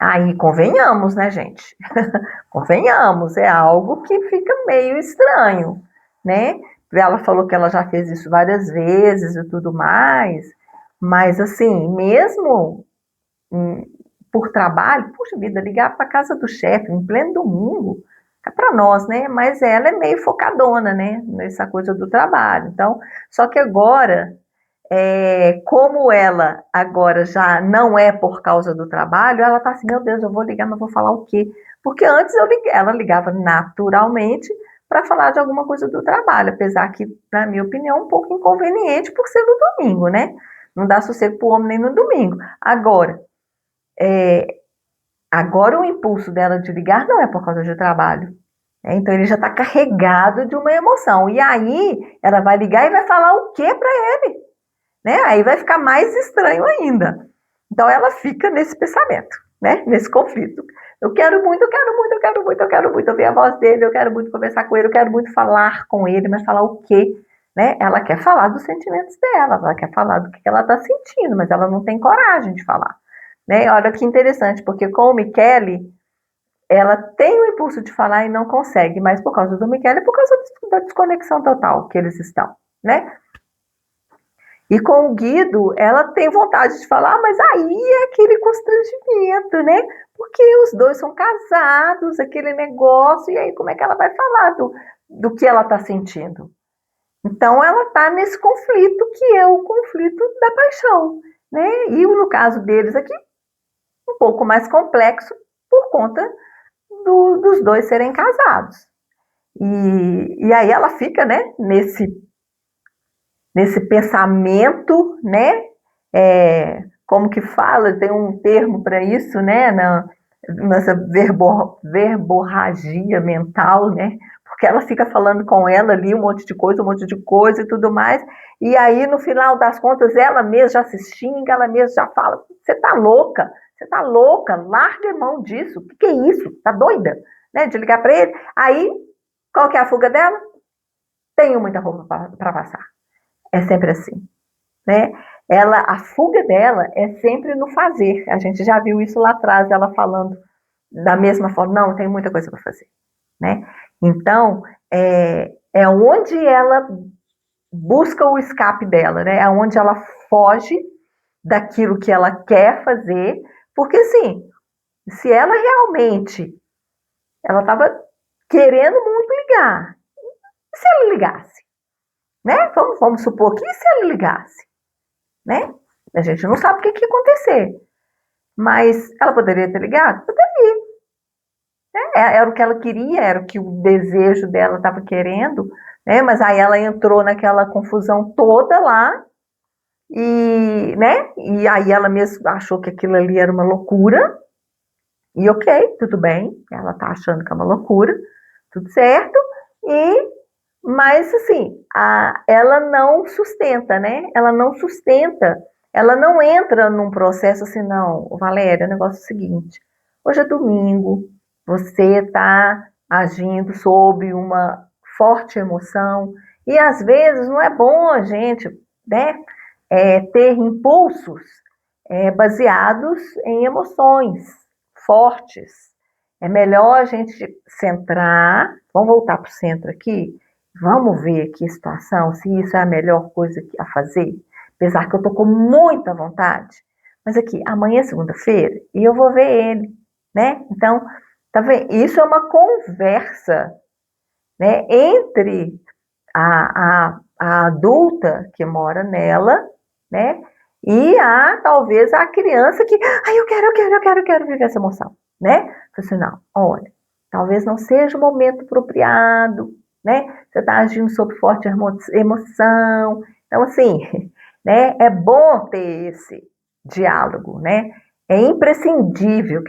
Aí convenhamos, né, gente? Convenhamos, é algo que fica meio estranho, né? Ela falou que ela já fez isso várias vezes e tudo mais, mas assim, mesmo por trabalho, puxa vida, ligar para casa do chefe em pleno domingo, é para nós, né? Mas ela é meio focadona, né? Nessa coisa do trabalho. Então, só que agora, como ela agora já não é por causa do trabalho, ela tá assim, meu Deus, eu vou ligar, mas vou falar o quê? Porque antes ela ligava naturalmente para falar de alguma coisa do trabalho, apesar que, na minha opinião, um pouco inconveniente por ser no domingo, né? Não dá sossego para o homem nem no domingo. Agora o impulso dela de ligar não é por causa de trabalho. Então ele já está carregado de uma emoção. E aí ela vai ligar e vai falar o quê para ele? Né? Aí vai ficar mais estranho ainda. Então ela fica nesse pensamento, né? Nesse conflito. Eu quero muito, eu quero muito, eu quero muito, eu quero muito ouvir a voz dele, eu quero muito conversar com ele, eu quero muito falar com ele, mas falar o quê? Né? Ela quer falar dos sentimentos dela, ela quer falar do que ela está sentindo, mas ela não tem coragem de falar. Né? Olha que interessante, porque com o Michele, ela tem o impulso de falar e não consegue, mas por causa do Michele, é por causa da desconexão total que eles estão, né? E com o Guido, ela tem vontade de falar, mas aí é aquele constrangimento, né? Porque os dois são casados, aquele negócio, e aí como é que ela vai falar do que ela está sentindo? Então, ela está nesse conflito que é o conflito da paixão, né? E no caso deles aqui, um pouco mais complexo por conta dos dois serem casados. E aí ela fica, né, nesse pensamento, né? Como que fala? Tem um termo para isso, né? Nessa verborragia mental, né? Porque ela fica falando com ela ali um monte de coisa e tudo mais. E aí, no final das contas, ela mesma já se xinga, ela mesma já fala: você tá louca? Você tá louca? Larga a mão disso. O que é isso? Tá doida? Né? De ligar para ele. Aí, qual que é a fuga dela? Tenho muita roupa para passar. É sempre assim, né? A fuga dela é sempre no fazer. A gente já viu isso lá atrás, ela falando da mesma forma, não, tem muita coisa para fazer, né? Então, é onde ela busca o escape dela, né? É onde ela foge daquilo que ela quer fazer, porque assim, se ela realmente, ela estava querendo muito ligar, e se ela ligasse, né? Vamos supor que se ela ligasse, né? A gente não sabe o que ia acontecer, mas ela poderia ter ligado? Poderia. Era o que ela queria, era o que o desejo dela estava querendo, né? Mas aí ela entrou naquela confusão toda lá e, né? E aí ela mesma achou que aquilo ali era uma loucura. E ok, tudo bem, ela tá achando que é uma loucura, tudo certo. Mas assim, ela não sustenta, né? Ela não sustenta, ela não entra num processo assim, não, Valéria, o negócio é o seguinte, hoje é domingo, você está agindo sob uma forte emoção, e às vezes não é bom a gente, né, ter impulsos baseados em emoções fortes. É melhor a gente centrar, vamos voltar para o centro aqui, vamos ver aqui a situação, se isso é a melhor coisa a fazer, apesar que eu estou com muita vontade. Mas aqui, amanhã é segunda-feira e eu vou ver ele, né? Então, tá vendo? Isso é uma conversa, né, entre a adulta que mora nela, né, e talvez a criança que, eu quero viver essa emoção, né? Assim, não, olha, talvez não seja o momento apropriado, né? Você está agindo sob forte emoção. Então, assim, né, é bom ter esse diálogo, né? É imprescindível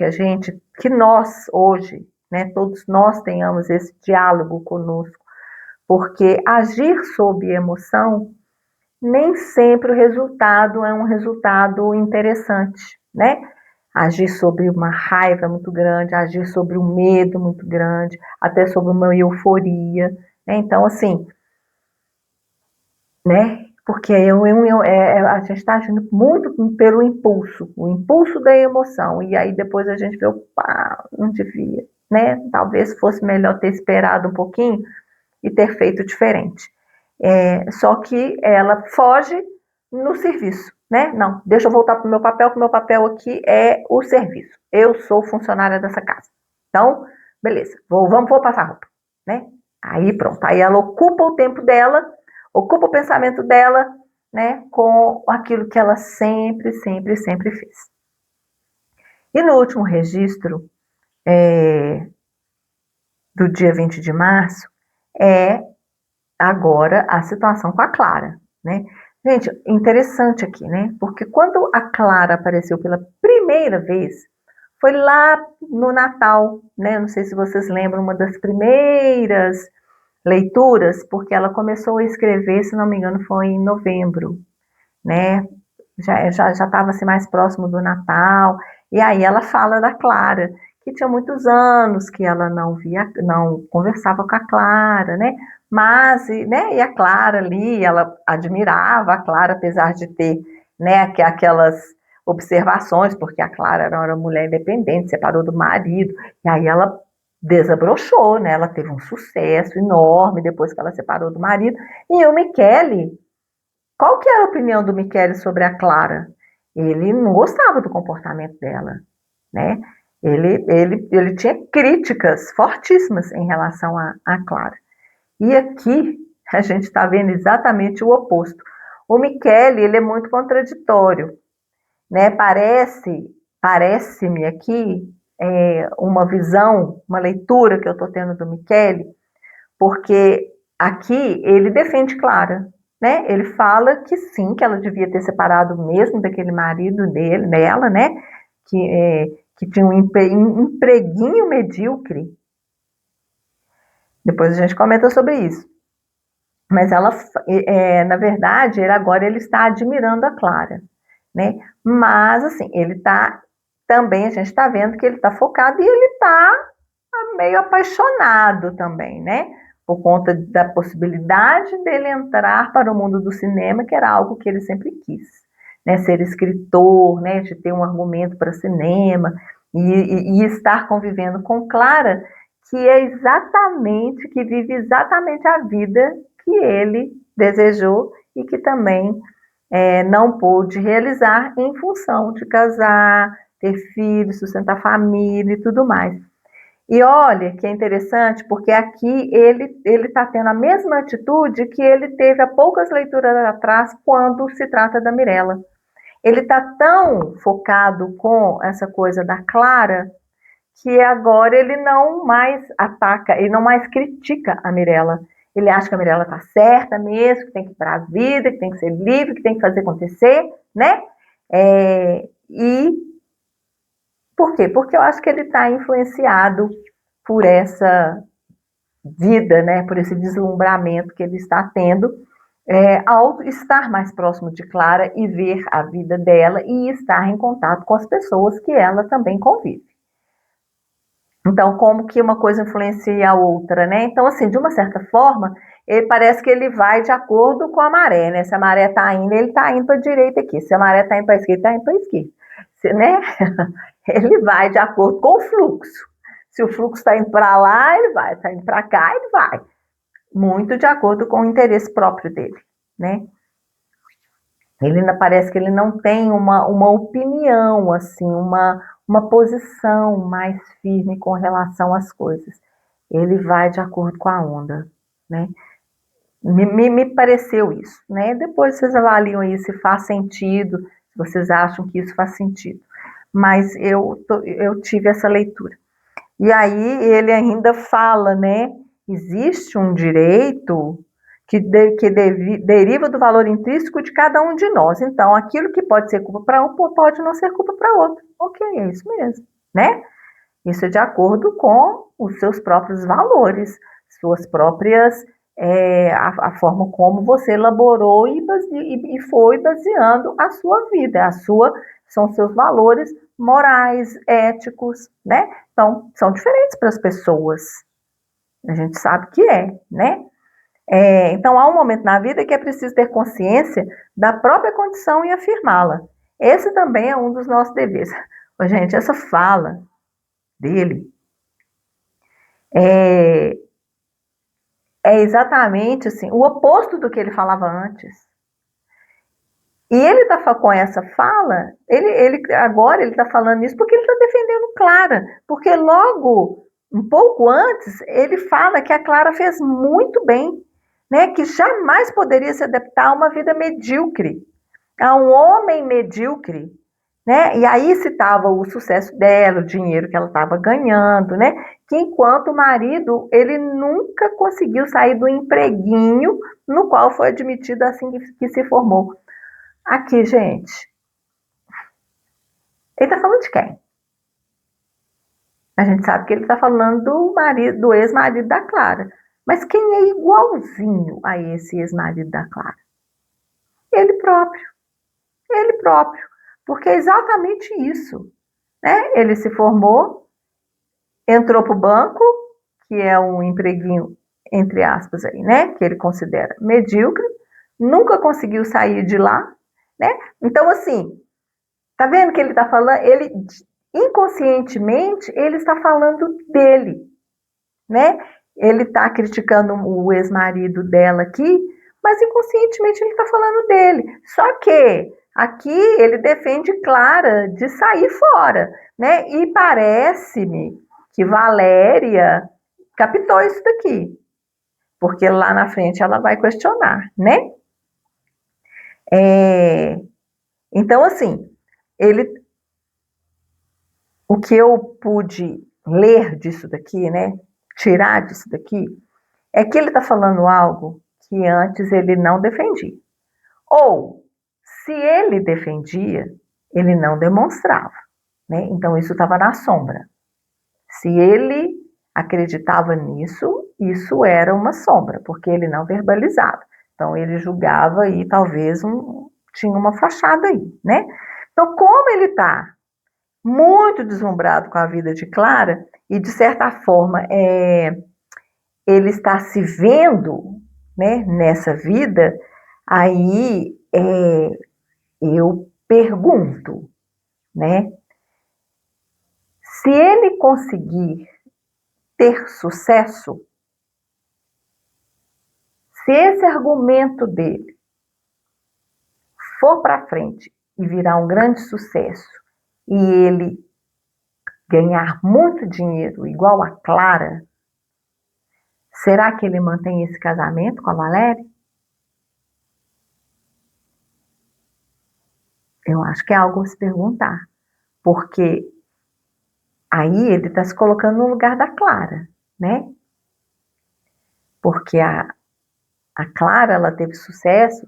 que nós hoje, né, todos nós tenhamos esse diálogo conosco, porque agir sob emoção nem sempre o resultado é um resultado interessante, né? Agir sobre uma raiva muito grande, agir sobre um medo muito grande, até sobre uma euforia, né? Então, assim, né? Porque a gente está agindo muito pelo impulso, o impulso da emoção, e aí depois a gente vê, opa, não devia, né? Talvez fosse melhor ter esperado um pouquinho e ter feito diferente. Só que ela foge no serviço, né? Não, deixa eu voltar para o meu papel, que o meu papel aqui é o serviço. Eu sou funcionária dessa casa. Então, beleza, vou passar roupa, né? Aí pronto, aí ela ocupa o tempo dela, ocupa o pensamento dela, né? Com aquilo que ela sempre, sempre, sempre fez. E no último registro do dia 20 de março, é agora a situação com a Clara, né? Gente, interessante aqui, né? Porque quando a Clara apareceu pela primeira vez, foi lá no Natal, né? Não sei se vocês lembram, uma das primeiras leituras, porque ela começou a escrever, se não me engano, foi em novembro, né? Já estava assim, mais próximo do Natal, e aí ela fala da Clara, que tinha muitos anos que ela não conversava com a Clara, né? Mas, né, e a Clara ali, ela admirava a Clara, apesar de ter, né, aquelas observações, porque a Clara era uma mulher independente, separou do marido, e aí ela desabrochou, né? Ela teve um sucesso enorme depois que ela separou do marido. E o Michele, qual que era a opinião do Michele sobre a Clara? Ele não gostava do comportamento dela, né? Ele tinha críticas fortíssimas em relação a Clara. E aqui a gente está vendo exatamente o oposto. O Michele, ele é muito contraditório, né? Parece-me aqui uma visão, uma leitura que eu estou tendo do Michele, porque aqui ele defende Clara, né? Ele fala que sim, que ela devia ter separado mesmo daquele marido dela, né? Que tinha um empreguinho medíocre. Depois a gente comenta sobre isso. Mas ela, na verdade, agora ele está admirando a Clara, né? Mas, assim, ele está também, a gente está vendo que ele está focado e ele está meio apaixonado também, né? Por conta da possibilidade dele entrar para o mundo do cinema, que era algo que ele sempre quis, né? Ser escritor, né? De ter um argumento para cinema e estar convivendo com Clara, que é exatamente, que vive exatamente a vida que ele desejou e que também não pôde realizar em função de casar, ter filhos, sustentar família e tudo mais. E olha que é interessante, porque aqui ele está tendo a mesma atitude que ele teve há poucas leituras atrás quando se trata da Mirella. Ele está tão focado com essa coisa da Clara que agora ele não mais ataca, ele não mais critica a Mirella. Ele acha que a Mirella está certa mesmo, que tem que ir para a vida, que tem que ser livre, que tem que fazer acontecer, né? E por quê? Porque eu acho que ele está influenciado por essa vida, né? Por esse deslumbramento que ele está tendo ao estar mais próximo de Clara e ver a vida dela e estar em contato com as pessoas que ela também convive. Então, como que uma coisa influencia a outra, né? Então, assim, de uma certa forma, parece que ele vai de acordo com a maré, né? Se a maré está indo, ele está indo para a direita aqui. Se a maré está indo para a esquerda, está indo para a esquerda. Né? Ele vai de acordo com o fluxo. Se o fluxo está indo para lá, ele vai. Está indo para cá, ele vai. Muito de acordo com o interesse próprio dele, né? Ele parece que ele não tem uma opinião, assim, uma posição mais firme com relação às coisas. Ele vai de acordo com a onda, né? Me pareceu isso, né? Depois vocês avaliam aí se faz sentido, se vocês acham que isso faz sentido. Mas eu tive essa leitura. E aí ele ainda fala, né? Existe um direito que deriva do valor intrínseco de cada um de nós. Então, aquilo que pode ser culpa para um, pode não ser culpa para outro. Ok, é isso mesmo, né? Isso é de acordo com os seus próprios valores, suas próprias, a forma como você elaborou e foi baseando a sua vida, são seus valores morais, éticos, né? Então, são diferentes para as pessoas. A gente sabe que né? Então, há um momento na vida que é preciso ter consciência da própria condição e afirmá-la. Esse também é um dos nossos deveres. Gente, essa fala dele é exatamente assim, o oposto do que ele falava antes. E ele está com essa fala, agora ele está falando isso porque ele está defendendo Clara, porque logo, um pouco antes, ele fala que a Clara fez muito bem, né, que jamais poderia se adaptar a uma vida medíocre, a um homem medíocre, né? E aí citava o sucesso dela, o dinheiro que ela estava ganhando, né? Que enquanto o marido, ele nunca conseguiu sair do empreguinho no qual foi admitido assim que se formou. Aqui, gente, ele está falando de quem? A gente sabe que ele está falando do ex-marido da Clara. Mas quem é igualzinho a esse ex-marido da Clara? Ele próprio. Ele próprio. Porque é exatamente isso, né? Ele se formou, entrou para o banco, que é um empreguinho, entre aspas, aí, né? Que ele considera medíocre, nunca conseguiu sair de lá, né? Então, assim, tá vendo que ele está falando? Ele, inconscientemente, ele está falando dele, né? Ele está criticando o ex-marido dela aqui, mas inconscientemente ele está falando dele. Só que Aqui ele defende Clara de sair fora, né? E parece-me que Valéria captou isso daqui, porque lá na frente ela vai questionar, né? Então, assim, o que eu pude ler disso daqui, né? Tirar disso daqui, é que ele está falando algo que antes ele não defendia. Ou, se ele defendia, ele não demonstrava, né? Então, isso estava na sombra. Se ele acreditava nisso, isso era uma sombra, porque ele não verbalizava. Então, ele julgava e talvez tinha uma fachada aí, né? Então, como ele está muito deslumbrado com a vida de Clara, e de certa forma ele está se vendo, né, nessa vida, aí eu pergunto, né, se ele conseguir ter sucesso, se esse argumento dele for para frente e virar um grande sucesso, e ele ganhar muito dinheiro igual a Clara, será que ele mantém esse casamento com a Valéria? Eu acho que é algo a se perguntar, porque aí ele está se colocando no lugar da Clara, né? Porque a Clara, ela teve sucesso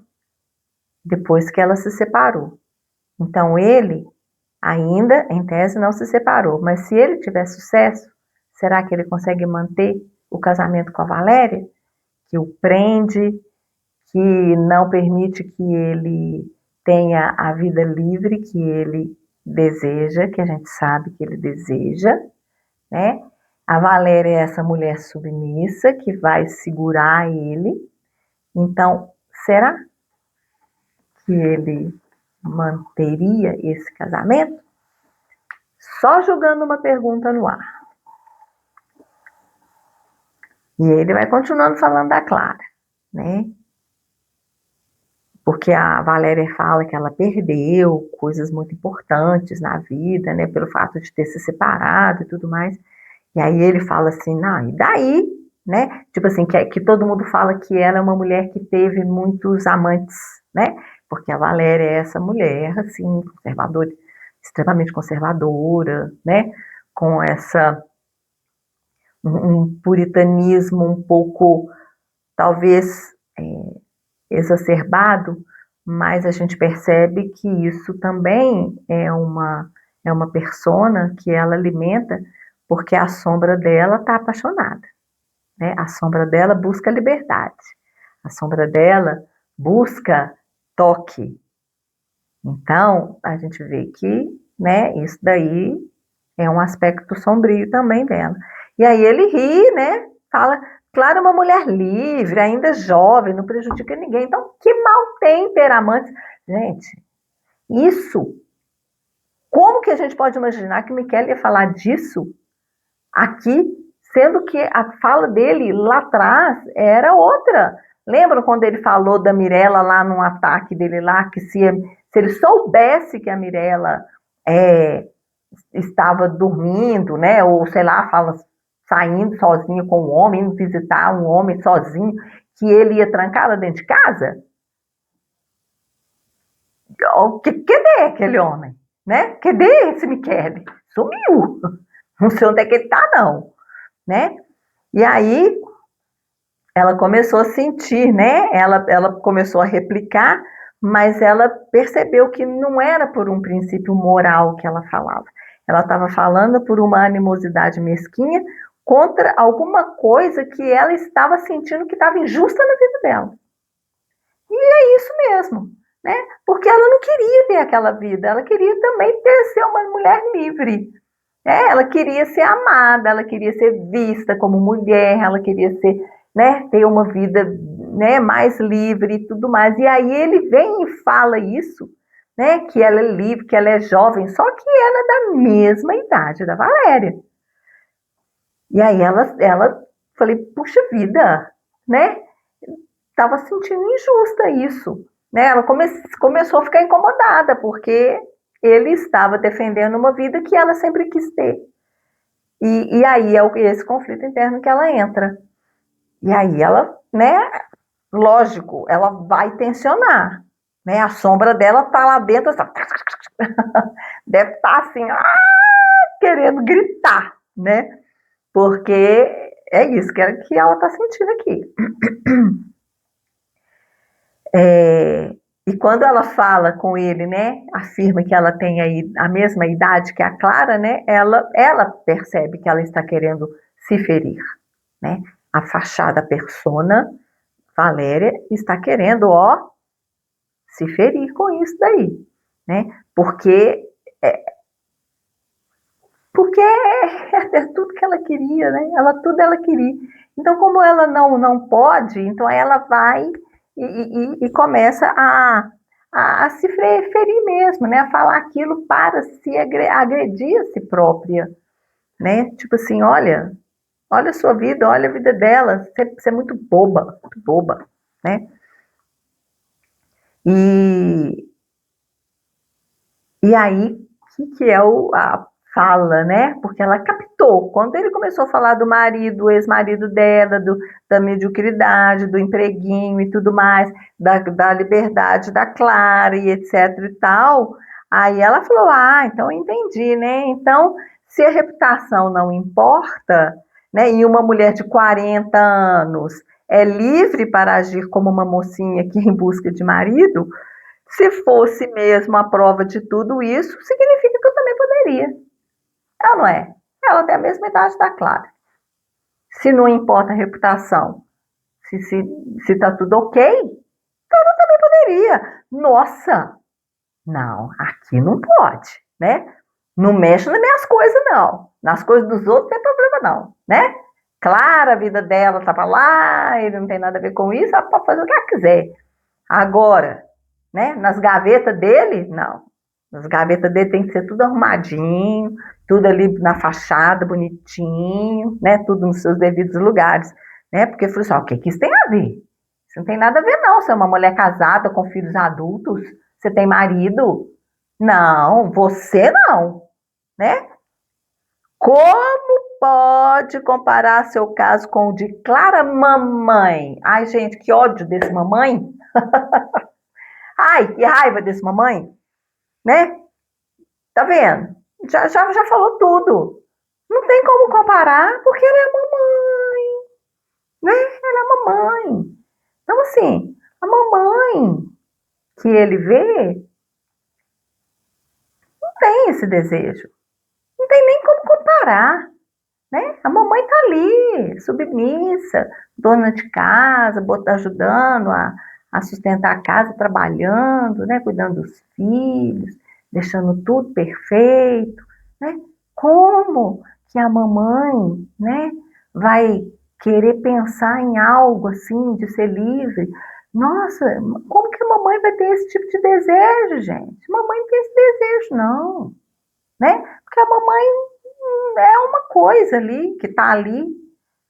depois que ela se separou. Então ele ainda, em tese, não se separou. Mas se ele tiver sucesso, será que ele consegue manter o casamento com a Valéria? Que o prende, que não permite que ele tenha a vida livre que ele deseja, que a gente sabe que ele deseja, né? A Valéria é essa mulher submissa que vai segurar ele. Então, será que ele manteria esse casamento? Só jogando uma pergunta no ar. E ele vai continuando falando da Clara, né? Porque a Valéria fala que ela perdeu coisas muito importantes na vida, né? Pelo fato de ter se separado e tudo mais. E aí ele fala assim, não, e daí? Né? Tipo assim, que todo mundo fala que ela é uma mulher que teve muitos amantes, né? Porque a Valéria é essa mulher, assim, conservadora, extremamente conservadora, né? Com um puritanismo um pouco, talvez, exacerbado, mas a gente percebe que isso também é uma persona que ela alimenta porque a sombra dela está apaixonada, né? A sombra dela busca liberdade, a sombra dela busca toque. Então, a gente vê que, né, isso daí é um aspecto sombrio também dela. E aí ele ri, né? Fala, claro, uma mulher livre, ainda jovem, não prejudica ninguém. Então, que mal tem ter amantes? Gente, isso, como que a gente pode imaginar que Michele ia falar disso aqui, sendo que a fala dele lá atrás era outra? Lembram quando ele falou da Mirella lá num ataque dele lá, que se ele soubesse que a Mirella estava dormindo, né? Ou sei lá, fala saindo sozinho com um homem, indo visitar um homem sozinho, que ele ia trancá-la dentro de casa? Cadê aquele homem? Né? Cadê esse Michele? Sumiu. Não sei onde é que ele tá, não. Né? E aí ela começou a sentir, né? Ela começou a replicar, mas ela percebeu que não era por um princípio moral que ela falava. Ela estava falando por uma animosidade mesquinha contra alguma coisa que ela estava sentindo que estava injusta na vida dela. E é isso mesmo, né? Porque ela não queria ter aquela vida, ela queria também ser uma mulher livre. Ela queria ser amada, ela queria ser vista como mulher, ela queria ser, né, ter uma vida, né, mais livre e tudo mais. E aí ele vem e fala isso, né, que ela é livre, que ela é jovem, só que ela é da mesma idade da Valéria. E aí ela falei, puxa vida, né? Estava sentindo injusta isso. né? Ela começou a ficar incomodada, porque ele estava defendendo uma vida que ela sempre quis ter. E aí é esse conflito interno que ela entra. E aí ela, né, lógico, ela vai tensionar, né? A sombra dela tá lá dentro, assim, deve estar assim, querendo gritar, né? Porque é isso que ela tá sentindo aqui. E quando ela fala com ele, né, afirma que ela tem aí a mesma idade que a Clara, né, ela percebe que ela está querendo se ferir, né? A fachada persona Valéria está querendo, ó, se ferir com isso daí, né? Porque é tudo que ela queria, né? Tudo ela queria. Então, como ela não pode, então ela vai e começa a se ferir mesmo, né? A falar aquilo para se agredir a si própria, né? Tipo assim, olha a sua vida, olha a vida dela, você é muito boba, né? E, e aí, o que é a fala, né? Porque ela captou. Quando ele começou a falar do marido, o ex-marido dela, da mediocridade, do empreguinho e tudo mais, da liberdade da Clara e etc e tal, aí ela falou, então eu entendi, né? Então, se a reputação não importa, né? E uma mulher de 40 anos é livre para agir como uma mocinha que em busca de marido, se fosse mesmo a prova de tudo isso, significa que eu também poderia. Ela não é. Ela tem a mesma idade da Clara. Se não importa a reputação, se tá tudo ok, então eu também poderia. Nossa, não, aqui não pode, né? Não mexe nas minhas coisas, não. Nas coisas dos outros não tem problema, não, né? Clara, a vida dela tá pra lá, ele não tem nada a ver com isso, ela pode fazer o que ela quiser. Agora, né, nas gavetas dele, não. Nas gavetas dele tem que ser tudo arrumadinho, tudo ali na fachada, bonitinho, né, tudo nos seus devidos lugares, né, porque eu falei assim, o que isso tem a ver? Isso não tem nada a ver não, você é uma mulher casada com filhos adultos, você tem marido? Não, você não, né? Como pode comparar seu caso com o de Clara mamãe? Ai, gente, que ódio desse mamãe. Ai, que raiva desse mamãe, né? Tá vendo? Já falou tudo. Não tem como comparar, porque ela é mamãe, né? Ela é mamãe. Então, assim, a mamãe que ele vê não tem esse desejo. Não tem nem como comparar, né? A mamãe tá ali, submissa, dona de casa, ajudando a sustentar a casa, trabalhando, né? Cuidando dos filhos, deixando tudo perfeito, né? Como que a mamãe, né, vai querer pensar em algo assim, de ser livre? Nossa, como que a mamãe vai ter esse tipo de desejo, gente? Mamãe não tem esse desejo, não, né? Porque a mamãe é uma coisa ali, que tá ali,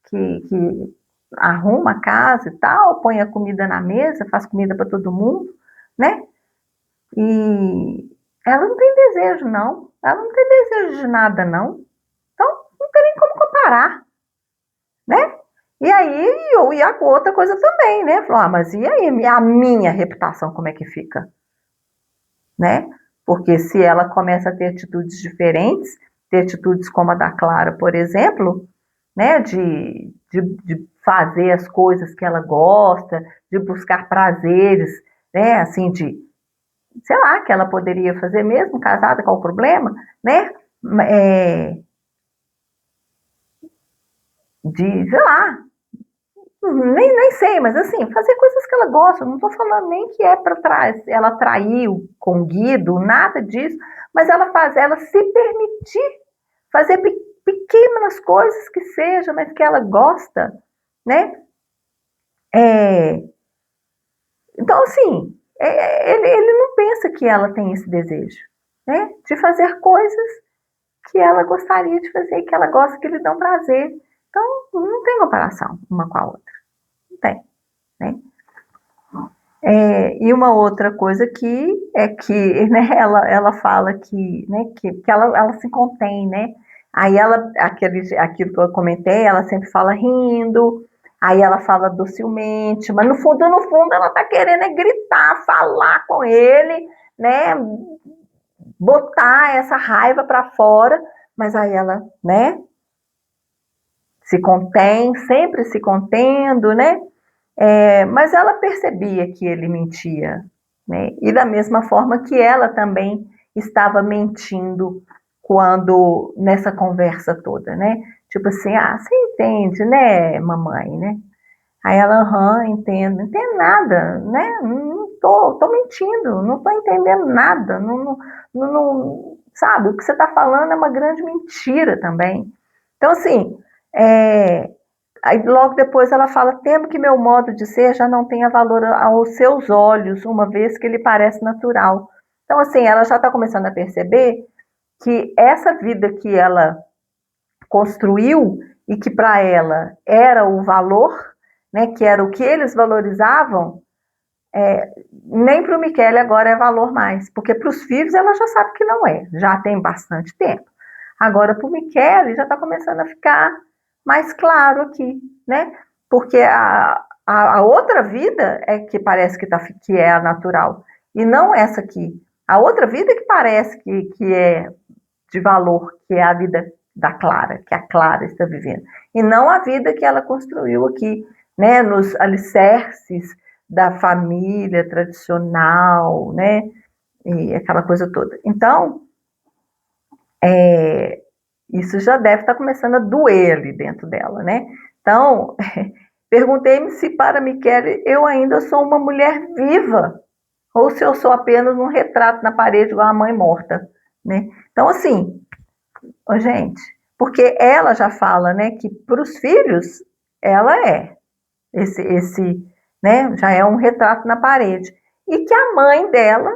que arruma a casa e tal, põe a comida na mesa, faz comida para todo mundo, né? E ela não tem desejo, não. Ela não tem desejo de nada, não. Então, não tem nem como comparar, né? E aí, e a outra coisa também, né? Falou, mas e aí, a minha reputação, como é que fica? Né? Porque se ela começa a ter atitudes diferentes, ter atitudes como a da Clara, por exemplo, né, de fazer as coisas que ela gosta, de buscar prazeres, né, assim, sei lá, que ela poderia fazer mesmo casada com o problema, né, sei lá, nem sei, mas assim, fazer coisas que ela gosta, não estou falando nem que é para trás, ela traiu com o Guido, nada disso, mas ela se permitir fazer pequenas coisas que sejam, mas que ela gosta, né? É, então, assim, ele não pensa que ela tem esse desejo, né? De fazer coisas que ela gostaria de fazer, que ela gosta, que lhe dão prazer. Então, não tem comparação uma com a outra. Não tem, né? E uma outra coisa que é que, né, ela fala que, né, que ela se contém, né? Aí aquilo que eu comentei, ela sempre fala rindo, aí ela fala docilmente, mas no fundo, ela tá querendo é gritar, falar com ele, né? Botar essa raiva para fora, mas aí ela, né, se contém, sempre se contendo, né? Mas ela percebia que ele mentia, né? E da mesma forma que ela também estava mentindo quando nessa conversa toda, né? Tipo assim, você entende, né, mamãe, né? Aí ela, aham, entendo, não entendo nada, né? Não tô mentindo, não tô entendendo nada, sabe? O que você está falando é uma grande mentira também. Então, assim, é, aí logo depois ela fala: temo que meu modo de ser já não tenha valor aos seus olhos, uma vez que ele parece natural. Então, assim, ela já está começando a perceber que essa vida que ela construiu e que para ela era o valor, né, que era o que eles valorizavam, nem para o Michele agora é valor mais, porque para os filhos ela já sabe que não é, já tem bastante tempo. Agora para o Michele já está começando a ficar mais claro aqui, né? Porque a outra vida é que parece que é a natural, e não essa aqui. A outra vida que parece que é de valor, que é a vida da Clara, que a Clara está vivendo, e não a vida que ela construiu aqui, né, nos alicerces da família tradicional, né, e aquela coisa toda. Então, isso já deve estar começando a doer ali dentro dela, né? Então, perguntei-me se para Michele eu ainda sou uma mulher viva, ou se eu sou apenas um retrato na parede igual a mãe morta, né? Então, assim, gente, porque ela já fala, né, que para os filhos ela é esse, né, já é um retrato na parede. E que a mãe dela,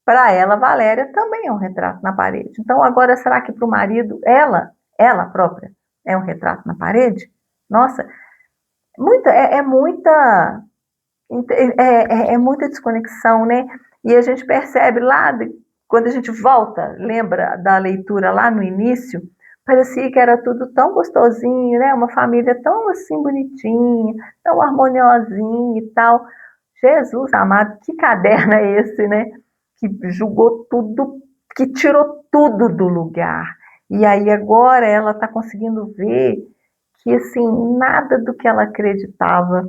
para ela, Valéria, também é um retrato na parede. Então, agora, será que para o marido, ela própria, é um retrato na parede? Nossa, é muita, é muita desconexão, né? E a gente percebe lá, quando a gente volta, lembra da leitura lá no início, parecia que era tudo tão gostosinho, né? Uma família tão assim bonitinha, tão harmoniosinha e tal. Jesus amado, que caderno é esse, né? Que julgou tudo, que tirou tudo do lugar. E aí agora ela está conseguindo ver que assim nada do que ela acreditava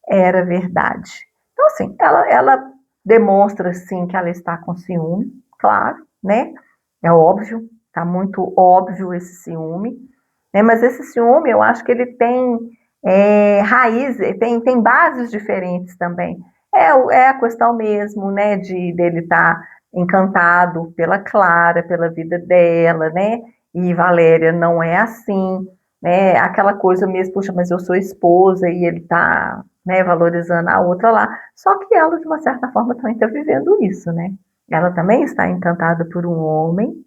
era verdade. Então assim, ela demonstra assim que ela está com ciúme, claro, né? É óbvio, tá muito óbvio esse ciúme, né? Mas esse ciúme eu acho que ele tem raízes, tem bases diferentes também. É a questão mesmo, né, dele estar encantado pela Clara, pela vida dela, né? E Valéria não é assim, né? Aquela coisa mesmo, puxa, mas eu sou esposa e ele tá, né, valorizando a outra lá. Só que ela, de uma certa forma, também está vivendo isso, né? Ela também está encantada por um homem,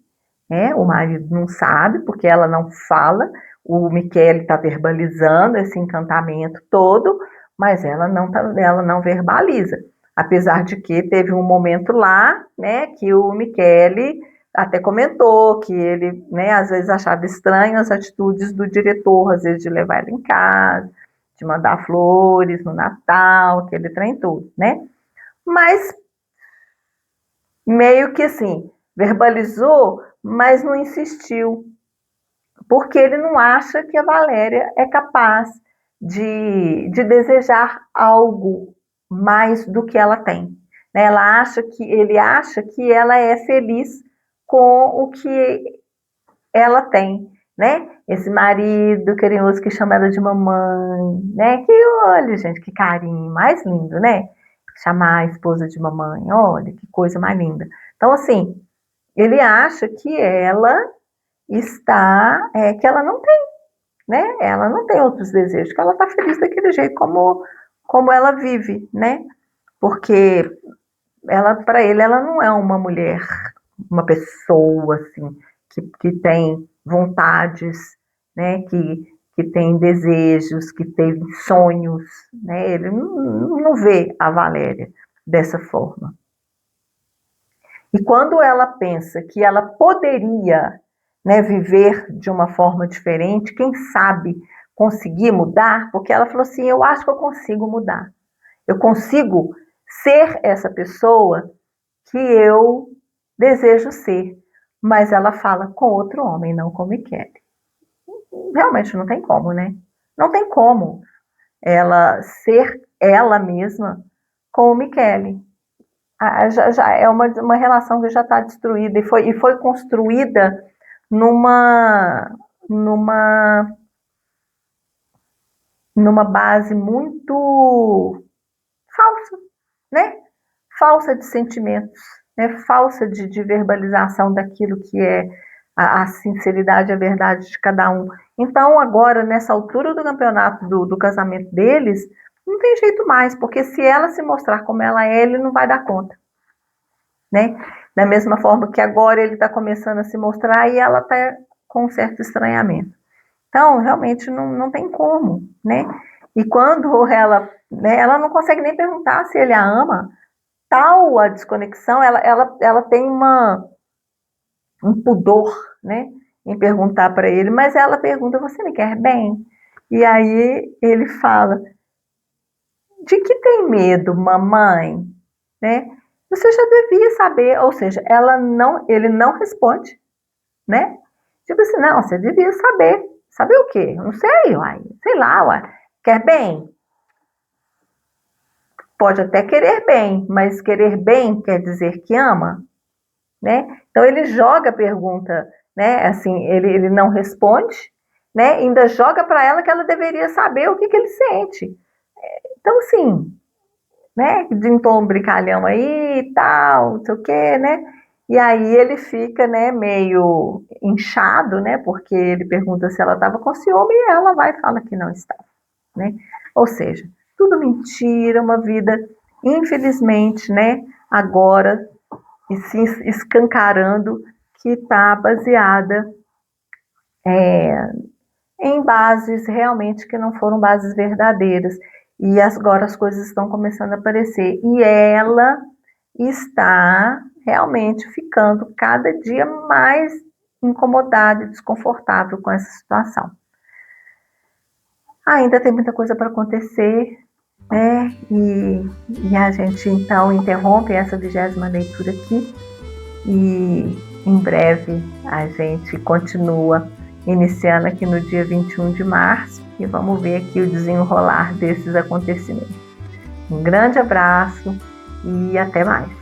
né? O marido não sabe, porque ela não fala, o Michele está verbalizando esse encantamento todo, mas ela não verbaliza. Apesar de que teve um momento lá, né, que o Michele até comentou que ele, né, às vezes achava estranho as atitudes do diretor, às vezes de levar ela em casa, de mandar flores no Natal, aquele trem todo, né? Mas meio que assim, verbalizou, mas não insistiu, porque ele não acha que a Valéria é capaz de desejar algo mais do que ela tem. Né? Ele acha que ela é feliz com o que ela tem, né? Esse marido carinhoso que chama ela de mamãe, né? Que olha, gente, que carinho mais lindo, né? Chamar a esposa de mamãe, olha que coisa mais linda. Então, assim, ele acha que ela que ela não tem, né? Ela não tem outros desejos, que ela está feliz daquele jeito como ela vive, né? Porque ela, para ele, ela não é uma mulher, uma pessoa assim que tem vontades, né? que tem desejos, que teve sonhos, né? Ele não vê a Valéria dessa forma. E quando ela pensa que ela poderia, né, viver de uma forma diferente, quem sabe conseguir mudar, porque ela falou assim, eu acho que eu consigo mudar. Eu consigo ser essa pessoa que eu desejo ser. Mas ela fala com outro homem, não com Michele. Realmente não tem como, né? Não tem como ela ser ela mesma com o Michele. Já é uma relação que já está destruída e foi construída numa, numa, numa base muito falsa, né? Falsa de sentimentos, né? Falsa de verbalização daquilo que é a sinceridade, a verdade de cada um. Então, agora, nessa altura do campeonato, do casamento deles, não tem jeito mais, porque se ela se mostrar como ela é, ele não vai dar conta, né? Da mesma forma que agora ele está começando a se mostrar e ela está com um certo estranhamento. Então, realmente não tem como, né? E quando ela, né, ela não consegue nem perguntar se ele a ama, tal a desconexão, ela tem um pudor, né, em perguntar para ele, mas ela pergunta, você me quer bem? E aí ele fala, de que tem medo, mamãe? Né? Você já devia saber, ou seja, ele não responde, né? Tipo assim, não, você devia saber. Saber o quê? Eu não sei, uai. Sei lá, uai. Quer bem? Pode até querer bem, mas querer bem quer dizer que ama, né? Então ele joga a pergunta, né? Assim, ele não responde, né? Ainda joga para ela que ela deveria saber o que ele sente. Então, assim, né? De um tom brincalhão aí e tal, não sei o quê, né? E aí ele fica, né, meio inchado, né? Porque ele pergunta se ela estava com ciúme e ela vai e fala que não estava, né? Ou seja, tudo mentira, uma vida, infelizmente, né? Agora e se escancarando que está baseada em bases realmente que não foram bases verdadeiras. E agora as coisas estão começando a aparecer. E ela está realmente ficando cada dia mais incomodada e desconfortável com essa situação. Ainda tem muita coisa para acontecer, né? E a gente então interrompe essa 20ª leitura aqui e em breve a gente continua iniciando aqui no dia 21 de março e vamos ver aqui o desenrolar desses acontecimentos. Um grande abraço e até mais.